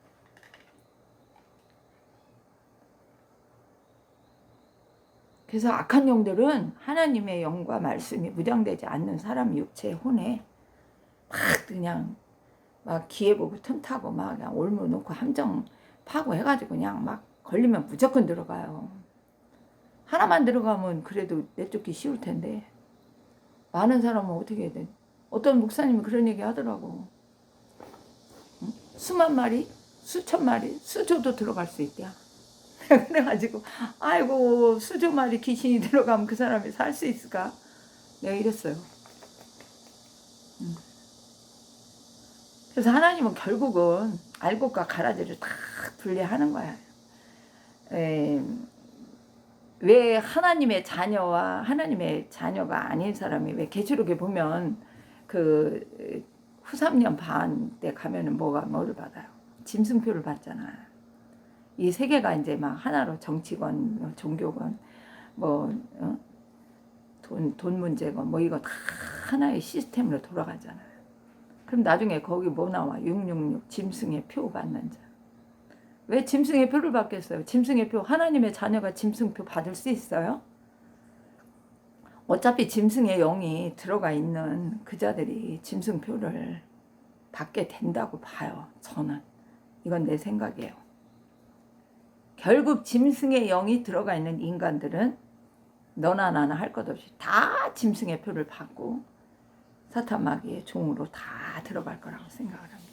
그래서 악한 영들은 하나님의 영과 말씀이 무장되지 않는 사람 육체 혼에 막 그냥 막 기회 보고 틈타고 막 그냥 올무 놓고 함정 파고 해가지고 그냥 막 걸리면 무조건 들어가요. 하나만 들어가면 그래도 내쫓기 쉬울 텐데 많은 사람은 어떻게 해야 돼? 어떤 목사님이 그런 얘기 하더라고. 응? 수만 마리, 수천 마리, 수조도 들어갈 수 있대요. 그래가지고 아이고 수조 마리 귀신이 들어가면 그 사람이 살 수 있을까? 내가 이랬어요. 그래서 하나님은 결국은 알곡과 가라지를 다 분리하는 거야. 왜 하나님의 자녀와 하나님의 자녀가 아닌 사람이 왜 계시록에 보면 그 후 3년 반 때 가면은 뭐를 받아요? 짐승표를 받잖아요. 이 세계가 이제 막 하나로 정치건 종교건 뭐 돈 문제건 뭐 이거 다 하나의 시스템으로 돌아가잖아요. 그럼 나중에 거기 뭐 나와? 666 짐승의 표 받는 자. 왜 짐승의 표를 받겠어요? 짐승의 표, 하나님의 자녀가 짐승표 받을 수 있어요? 어차피 짐승의 영이 들어가 있는 그 자들이 짐승표를 받게 된다고 봐요. 저는. 이건 내 생각이에요. 결국 짐승의 영이 들어가 있는 인간들은 너나 나나 할 것 없이 다 짐승의 표를 받고 사탄 마귀의 종으로 다 들어갈 거라고 생각을 합니다.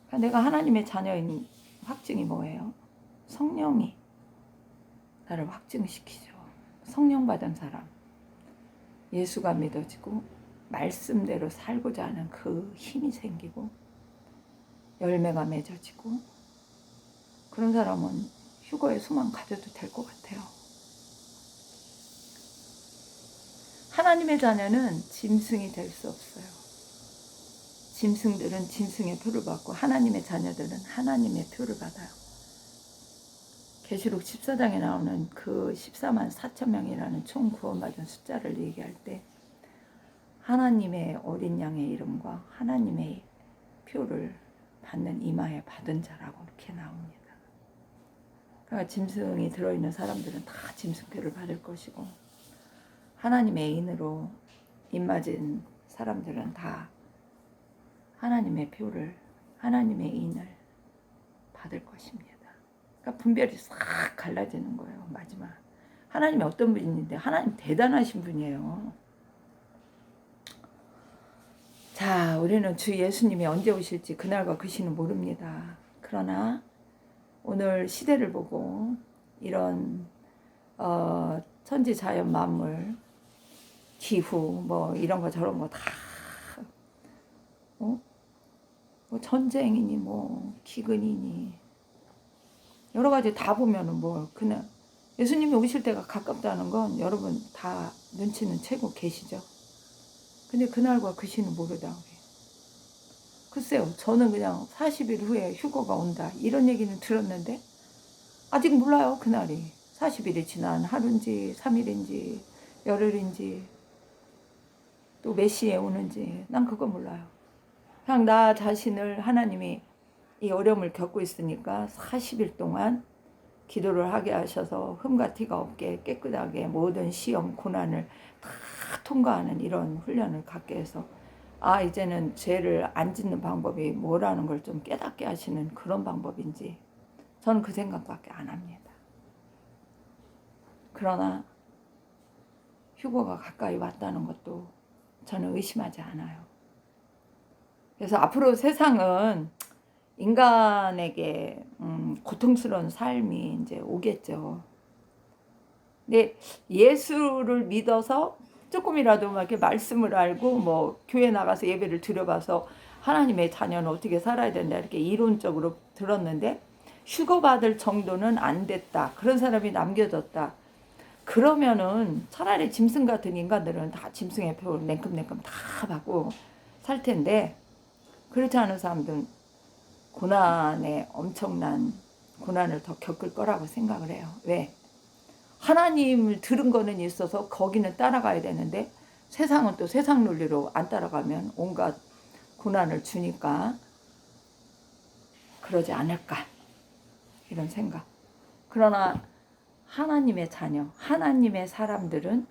그러니까 내가 하나님의 자녀인 확증이 뭐예요? 성령이 나를 확증시키죠. 성령 받은 사람, 예수가 믿어지고 말씀대로 살고자 하는 그 힘이 생기고 열매가 맺어지고 그런 사람은 휴거에 소망 가져도 될 것 같아요. 하나님의 자녀는 짐승이 될 수 없어요. 짐승들은 짐승의 표를 받고 하나님의 자녀들은 하나님의 표를 받아요. 계시록 14장에 나오는 그 14만 4천 명이라는 총 구원받은 숫자를 얘기할 때 하나님의 어린 양의 이름과 하나님의 표를 받는 이마에 받은 자라고 이렇게 나옵니다. 그러니까 짐승이 들어있는 사람들은 다 짐승표를 받을 것이고 하나님의 인으로 입맞은 사람들은 다 하나님의 표를, 하나님의 인을 받을 것입니다. 그러니까 분별이 싹 갈라지는 거예요. 마지막 하나님이 어떤 분인데 하나님 대단하신 분이에요. 자, 우리는 주 예수님이 언제 오실지 그날과 그 시는 모릅니다. 그러나 오늘 시대를 보고 이런 천지자연 만물, 기후 뭐 이런 거 저런 거 다 뭐 전쟁이니 뭐 기근이니 여러 가지 다 보면은 뭐 그냥 예수님이 오실 때가 가깝다는 건 여러분 다 눈치는 채고 계시죠. 근데 그날과 그 시는 모르다. 글쎄요, 저는 그냥 40일 후에 휴거가 온다 이런 얘기는 들었는데 아직 몰라요. 그날이 40일이 지난 하루인지 3일인지 열흘인지 또 몇 시에 오는지 난 그거 몰라요. 그냥 나 자신을 하나님이 이 어려움을 겪고 있으니까 40일 동안 기도를 하게 하셔서 흠과 티가 없게 깨끗하게 모든 시험 고난을 다 통과하는 이런 훈련을 갖게 해서 이제는 죄를 안 짓는 방법이 뭐라는 걸 좀 깨닫게 하시는 그런 방법인지 저는 그 생각밖에 안 합니다. 그러나 휴거가 가까이 왔다는 것도 저는 의심하지 않아요. 그래서 앞으로 세상은 인간에게 고통스러운 삶이 이제 오겠죠. 근데 예수를 믿어서 조금이라도 막 이렇게 말씀을 알고 뭐 교회 나가서 예배를 드려봐서 하나님의 자녀는 어떻게 살아야 된다 이렇게 이론적으로 들었는데 휴거 받을 정도는 안 됐다. 그런 사람이 남겨졌다. 그러면은 차라리 짐승 같은 인간들은 다 짐승의 표를 냉큼냉큼 다 받고 살 텐데 그렇지 않은 사람들은 엄청난 고난을 더 겪을 거라고 생각을 해요. 왜? 하나님을 들은 거는 있어서 거기는 따라가야 되는데 세상은 또 세상 논리로 안 따라가면 온갖 고난을 주니까 그러지 않을까 이런 생각. 그러나 하나님의 자녀, 하나님의 사람들은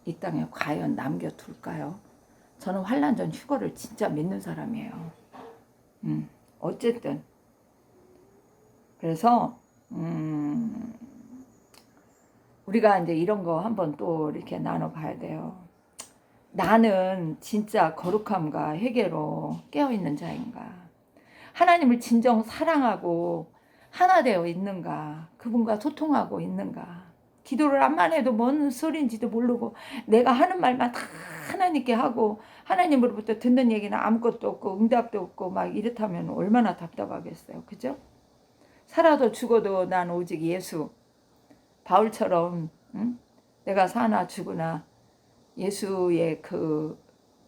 이 땅에 과연 남겨둘까요? 저는 환난 전 휴거를 진짜 믿는 사람이에요. 어쨌든 그래서 우리가 이제 이런 거 한번 또 이렇게 나눠봐야 돼요. 나는 진짜 거룩함과 회개로 깨어있는 자인가? 하나님을 진정 사랑하고 하나 되어 있는가? 그분과 소통하고 있는가? 기도를 암만 해도 뭔 소리인지도 모르고 내가 하는 말만 다 하나님께 하고 하나님으로부터 듣는 얘기는 아무것도 없고 응답도 없고 막 이렇다면 얼마나 답답하겠어요. 그죠? 살아도 죽어도 난 오직 예수. 바울처럼 응? 내가 사나 죽으나 예수의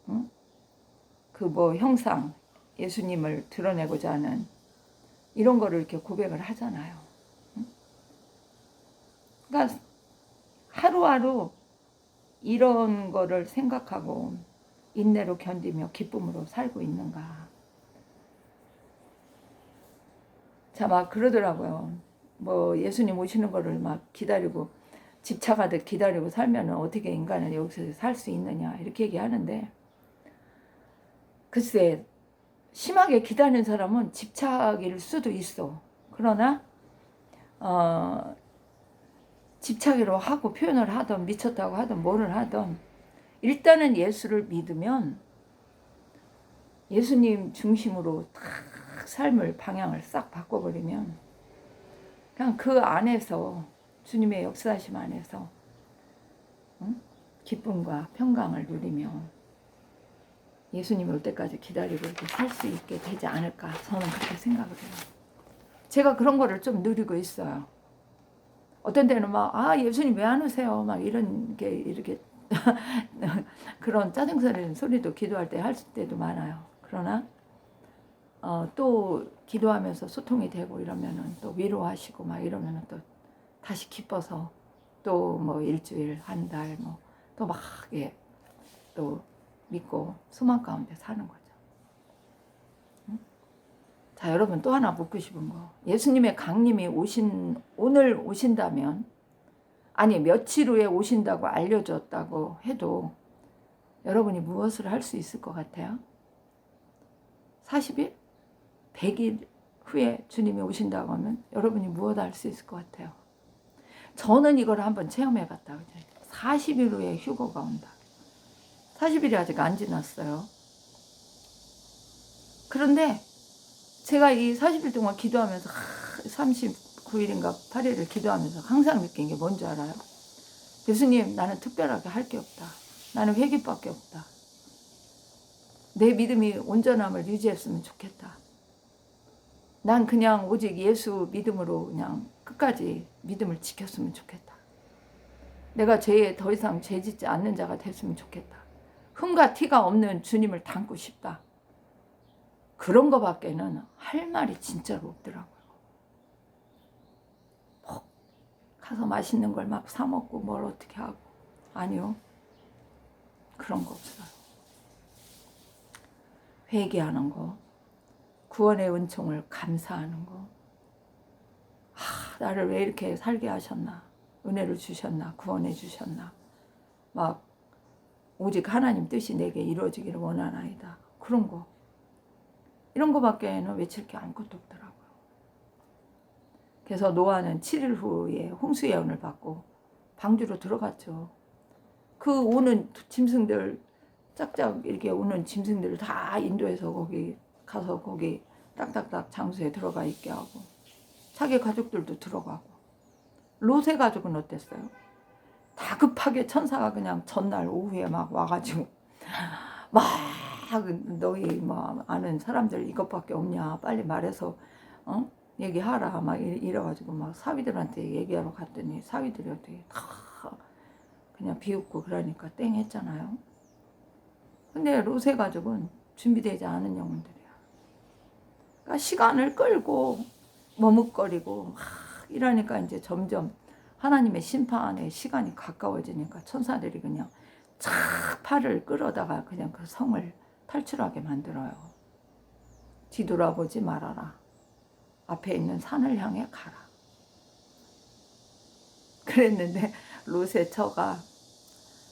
응? 형상, 예수님을 드러내고자 하는 이런 거를 이렇게 고백을 하잖아요. 응? 그러니까 하루하루 이런 거를 생각하고 인내로 견디며 기쁨으로 살고 있는가. 자, 막 그러더라고요. 뭐 예수님 오시는 거를 막 기다리고 집착하듯 기다리고 살면 어떻게 인간은 여기서 살 수 있느냐 이렇게 얘기하는데, 글쎄 심하게 기다리는 사람은 집착일 수도 있어. 그러나 집착이라고 하고 표현을 하던 미쳤다고 하던 뭐를 하던 일단은 예수를 믿으면 예수님 중심으로 딱 삶을 방향을 싹 바꿔버리면 그냥 그 안에서 주님의 역사하심 안에서 응? 기쁨과 평강을 누리며 예수님 올 때까지 기다리고 이렇게 살 수 있게 되지 않을까, 저는 그렇게 생각을 해요. 제가 그런 거를 좀 누리고 있어요. 어떤 때는 막 예수님 왜 안 오세요? 막 이런 게 이렇게 그런 짜증스러운 소리도 기도할 때 할 때도 많아요. 그러나 또 기도하면서 소통이 되고 이러면은 또 위로하시고 막 이러면은 또 다시 기뻐서 또 뭐 일주일 한 달 뭐 또 막 또 믿고 소망 가운데 사는 거죠. 응? 자, 여러분 또 하나 묻고 싶은 거, 예수님의 강림이 오늘 오신다면, 아니 며칠 후에 오신다고 알려졌다고 해도 여러분이 무엇을 할 수 있을 것 같아요? 40일? 100일 후에 주님이 오신다고 하면 여러분이 무엇 할 수 있을 것 같아요? 저는 이걸 한번 체험해 봤다. 40일 후에 휴거가 온다. 40일이 아직 안 지났어요. 그런데 제가 이 40일 동안 기도하면서 39일인가 8일을 기도하면서 항상 느낀 게 뭔지 알아요? 예수님, 나는 특별하게 할 게 없다. 나는 회개밖에 없다. 내 믿음이 온전함을 유지했으면 좋겠다. 난 그냥 오직 예수 믿음으로 그냥 끝까지 믿음을 지켰으면 좋겠다. 내가 죄에 더 이상 죄짓지 않는 자가 됐으면 좋겠다. 흠과 티가 없는 주님을 닮고 싶다. 그런 거밖에는 할 말이 진짜로 없더라고요. 가서 맛있는 걸 막 사 먹고 뭘 어떻게 하고, 아니요, 그런 거 없어요. 회개하는 거, 구원의 은총을 감사하는 거, 나를 왜 이렇게 살게 하셨나, 은혜를 주셨나, 구원해 주셨나, 막 오직 하나님 뜻이 내게 이루어지기를 원하나이다. 그런 거, 이런 거밖에는 외칠 게 아무것도 없더라고요. 그래서 노아는 7일 후에 홍수 예언을 받고 방주로 들어갔죠. 그 오는 짐승들, 짝짝 이렇게 오는 짐승들을 다 인도해서 거기 가서 거기 딱딱딱 장소에 들어가 있게 하고, 자기 가족들도 들어가고. 롯의 가족은 어땠어요? 다급하게 천사가 그냥 전날 오후에 막 와가지고 막 너희 뭐 아는 사람들 이것밖에 없냐, 빨리 말해서 얘기하라 막 이래가지고 막 사위들한테 얘기하러 갔더니 사위들이 어떻게 다 그냥 비웃고 그러니까 땡 했잖아요. 근데 롯의 가족은 준비되지 않은 영혼들이야. 그러니까 시간을 끌고 머뭇거리고 막 이러니까 이제 점점 하나님의 심판의 시간이 가까워지니까 천사들이 그냥 착 팔을 끌어다가 그냥 그 성을 탈출하게 만들어요. 뒤돌아보지 말아라. 앞에 있는 산을 향해 가라. 그랬는데 롯의 처가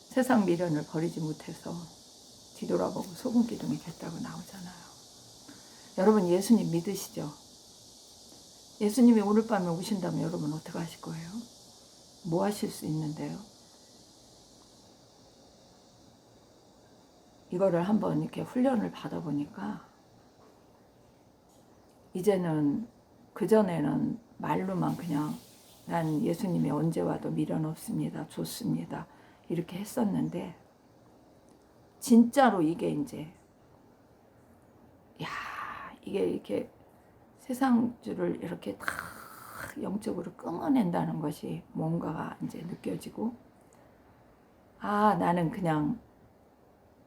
세상 미련을 버리지 못해서 뒤돌아보고 소금 기둥이 됐다고 나오잖아요. 여러분 예수님 믿으시죠? 예수님이 오늘 밤에 오신다면 여러분 어떻게 하실 거예요? 뭐 하실 수 있는데요? 이거를 한번 이렇게 훈련을 받아보니까 이제는, 그전에는 말로만 그냥 난 예수님이 언제 와도 미련 없습니다, 좋습니다 이렇게 했었는데, 진짜로 이게 이제 이게 이렇게 세상 줄을 이렇게 다 영적으로 끊어낸다는 것이 뭔가가 이제 느껴지고, 아, 나는 그냥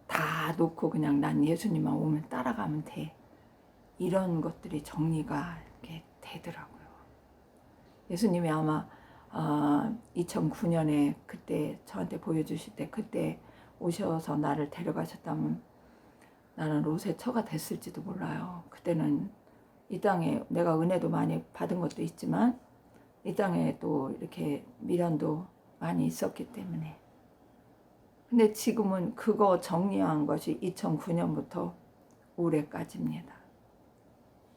다 놓고 그냥 난 예수님만 오면 따라가면 돼. 이런 것들이 정리가 이렇게 되더라고요. 예수님이 아마 2009년에 그때 저한테 보여주실 때 그때 오셔서 나를 데려가셨다면 나는 롯의 처가 됐을지도 몰라요. 그때는 이 땅에 내가 은혜도 많이 받은 것도 있지만 이 땅에 또 이렇게 미련도 많이 있었기 때문에. 근데 지금은 그거 정리한 것이 2009년부터 올해까지입니다.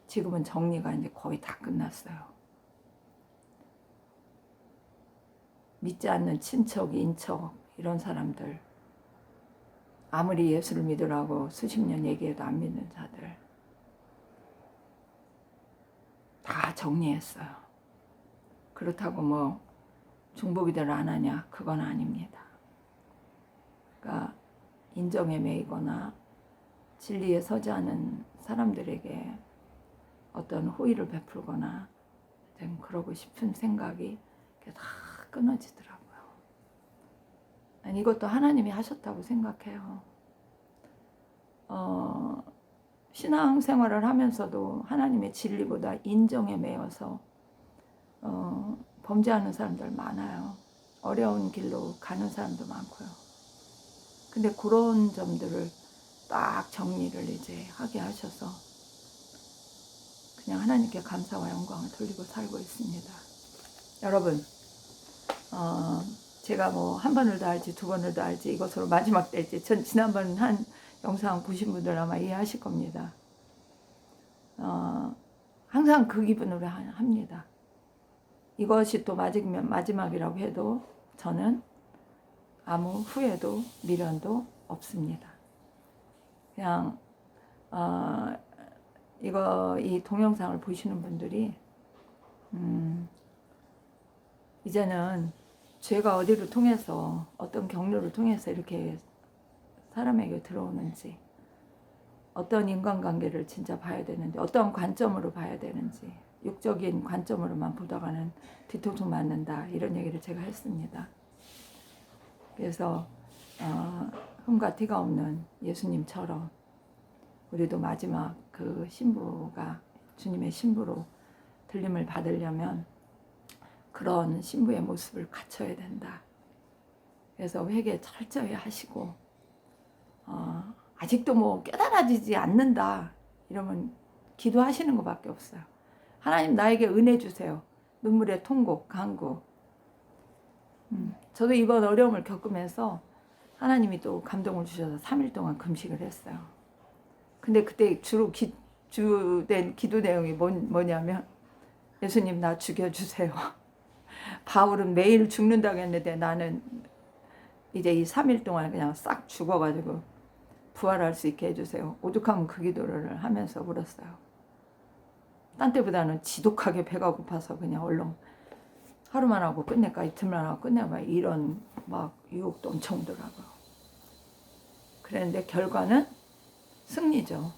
지금은 정리가 이제 거의 다 끝났어요. 믿지 않는 친척, 인척 이런 사람들, 아무리 예수를 믿으라고 수십 년 얘기해도 안 믿는 자들 다 정리했어요. 그렇다고 뭐 중보기도를 안 하냐? 그건 아닙니다. 그러니까 인정에 매이거나 진리에 서지 않은 사람들에게 어떤 호의를 베풀거나 좀 그러고 싶은 생각이 다 끊어지더라고요. 이것도 하나님이 하셨다고 생각해요. 신앙생활을 하면서도 하나님의 진리보다 인정에 매여서 범죄하는 사람들 많아요. 어려운 길로 가는 사람도 많고요. 근데 그런 점들을 딱 정리를 이제 하게 하셔서 그냥 하나님께 감사와 영광을 돌리고 살고 있습니다. 여러분, 제가 뭐 한 번을 더 알지 두 번을 더 알지 이것으로 마지막 될지 전 지난번 한 영상 보신 분들 아마 이해하실 겁니다. 항상 그 기분으로 합니다. 이것이 또 마지막이라고 해도 저는 아무 후회도 미련도 없습니다. 그냥 이 동영상을 보시는 분들이 이제는 죄가 어디를 통해서 어떤 경로를 통해서 이렇게 사람에게 들어오는지, 어떤 인간관계를 진짜 봐야 되는지, 어떤 관점으로 봐야 되는지, 육적인 관점으로만 보다가는 뒤통수 맞는다 이런 얘기를 제가 했습니다. 그래서 흠과 티가 없는 예수님처럼 우리도 마지막 그 신부가 주님의 신부로 들림을 받으려면 그런 신부의 모습을 갖춰야 된다. 그래서 회개 철저히 하시고 아직도 뭐 깨달아지지 않는다 이러면 기도하시는 것밖에 없어요. 하나님 나에게 은혜 주세요. 눈물의 통곡, 간구. 저도 이번 어려움을 겪으면서 하나님이 또 감동을 주셔서 3일 동안 금식을 했어요. 근데 그때 주로 주된 기도 내용이 뭐냐면 예수님 나 죽여주세요. 바울은 매일 죽는다고 했는데 나는 이제 이 3일 동안 그냥 싹 죽어가지고 부활할 수 있게 해주세요. 오죽하면 그 기도를 하면서 울었어요. 딴 때보다는 지독하게 배가 고파서 그냥 얼른 하루만 하고 끝낼까 이틀만 하고 끝내봐 이런 막 유혹도 엄청 오더라고요. 그랬는데 결과는 승리죠.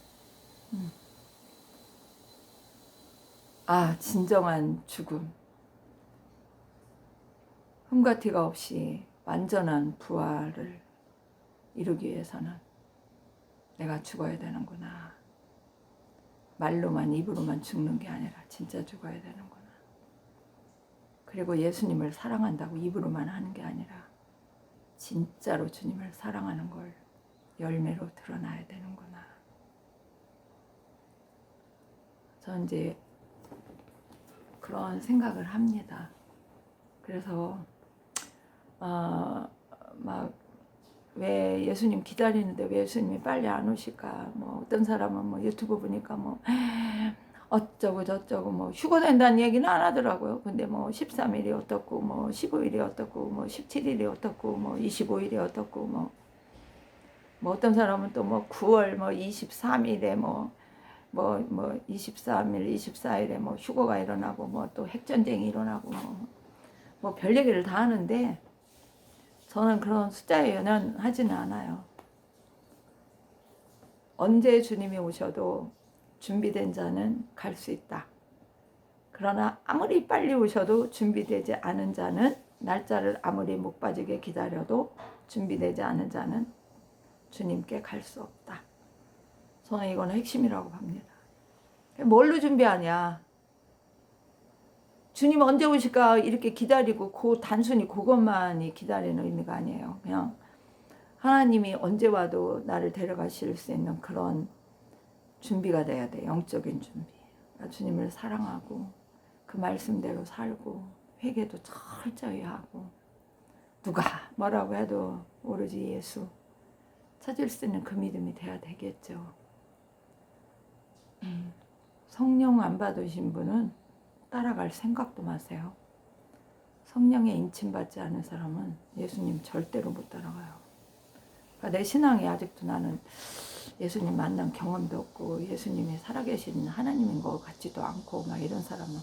진정한 죽음. 흠과 티가 없이 완전한 부활을 이루기 위해서는 내가 죽어야 되는구나. 말로만 입으로만 죽는 게 아니라 진짜 죽어야 되는구나. 그리고 예수님을 사랑한다고 입으로만 하는 게 아니라 진짜로 주님을 사랑하는 걸 열매로 드러나야 되는구나. 전 이제 그런 생각을 합니다. 그래서 막 왜 예수님 기다리는데 왜 예수님이 빨리 안 오실까? 뭐 어떤 사람은 뭐 유튜브 보니까 뭐 어쩌고 저쩌고 뭐 휴거 된다는 얘기는 안 하더라고요. 근데 뭐 13일이 어떻고 뭐 15일이 어떻고 뭐 17일이 어떻고 뭐 25일이 어떻고 뭐 어떤 사람은 또 뭐 9월 뭐 23일에 뭐 23일, 24일에 뭐 휴거가 일어나고 뭐 또 핵전쟁이 일어나고 뭐 별 얘기를 다 하는데 저는 그런 숫자에 연연하지는 않아요. 언제 주님이 오셔도 준비된 자는 갈 수 있다. 그러나 아무리 빨리 오셔도 준비되지 않은 자는, 날짜를 아무리 못 빠지게 기다려도 준비되지 않은 자는 주님께 갈 수 없다. 저는 이거는 핵심이라고 봅니다. 뭘로 준비하냐? 주님 언제 오실까 이렇게 기다리고 단순히 그것만이 기다리는 의미가 아니에요. 그냥 하나님이 언제 와도 나를 데려가실 수 있는 그런 준비가 돼야 돼. 영적인 준비. 그러니까 주님을 사랑하고 그 말씀대로 살고 회개도 철저히 하고 누가 뭐라고 해도 오로지 예수 찾을 수 있는 그 믿음이 돼야 되겠죠. 성령 안 받으신 분은 따라갈 생각도 마세요. 성령에 인침받지 않은 사람은 예수님 절대로 못 따라가요. 그러니까 내 신앙이 아직도 나는 예수님 만난 경험도 없고 예수님이 살아계신 하나님인 것 같지도 않고 막 이런 사람은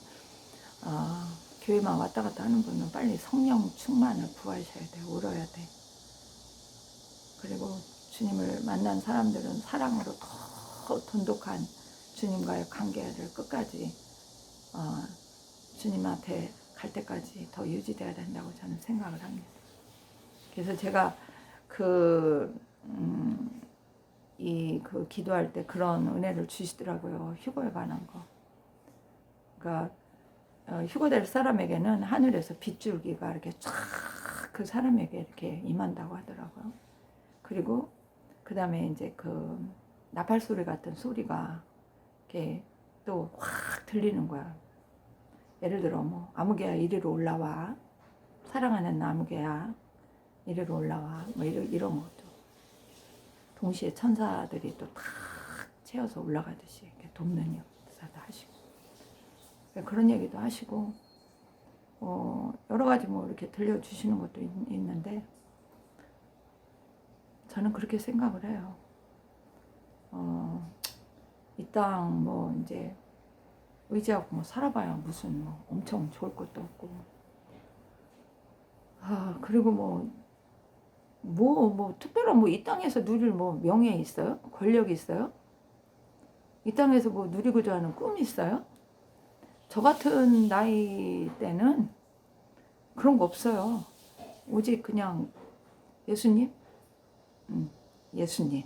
교회만 왔다 갔다 하는 분은 빨리 성령 충만을 구하셔야 돼. 울어야 돼. 그리고 주님을 만난 사람들은 사랑으로 더 돈독한 주님과의 관계를 끝까지 주님 앞에 갈 때까지 더 유지돼야 된다고 저는 생각을 합니다. 그래서 제가 그 기도할 때 그런 은혜를 주시더라고요. 휴거에 관한 거. 그러니까 휴거될 사람에게는 하늘에서 빗줄기가 이렇게 쫙 그 사람에게 이렇게 임한다고 하더라고요. 그리고 그 다음에 이제 그 나팔 소리 같은 소리가 이렇게 또 확 들리는 거야. 예를 들어 뭐 아무개야 이리로 올라와, 사랑하는 아무개야 이리로 올라와, 뭐 이런 것도 동시에 천사들이 또 탁 채워서 올라가듯이 이렇게 돕는 역사도 하시고 그런 얘기도 하시고 여러 가지 뭐 이렇게 들려주시는 것도 있는데 저는 그렇게 생각을 해요. 이 땅 뭐 이제 의지하고 뭐 살아봐야 무슨 뭐 엄청 좋을 것도 없고 그리고 뭐 특별한 뭐 이 땅에서 누릴 뭐 명예 있어요? 권력이 있어요? 이 땅에서 뭐 누리고자 하는 꿈이 있어요? 저 같은 나이 때는 그런 거 없어요. 오직 그냥 예수님? 예수님.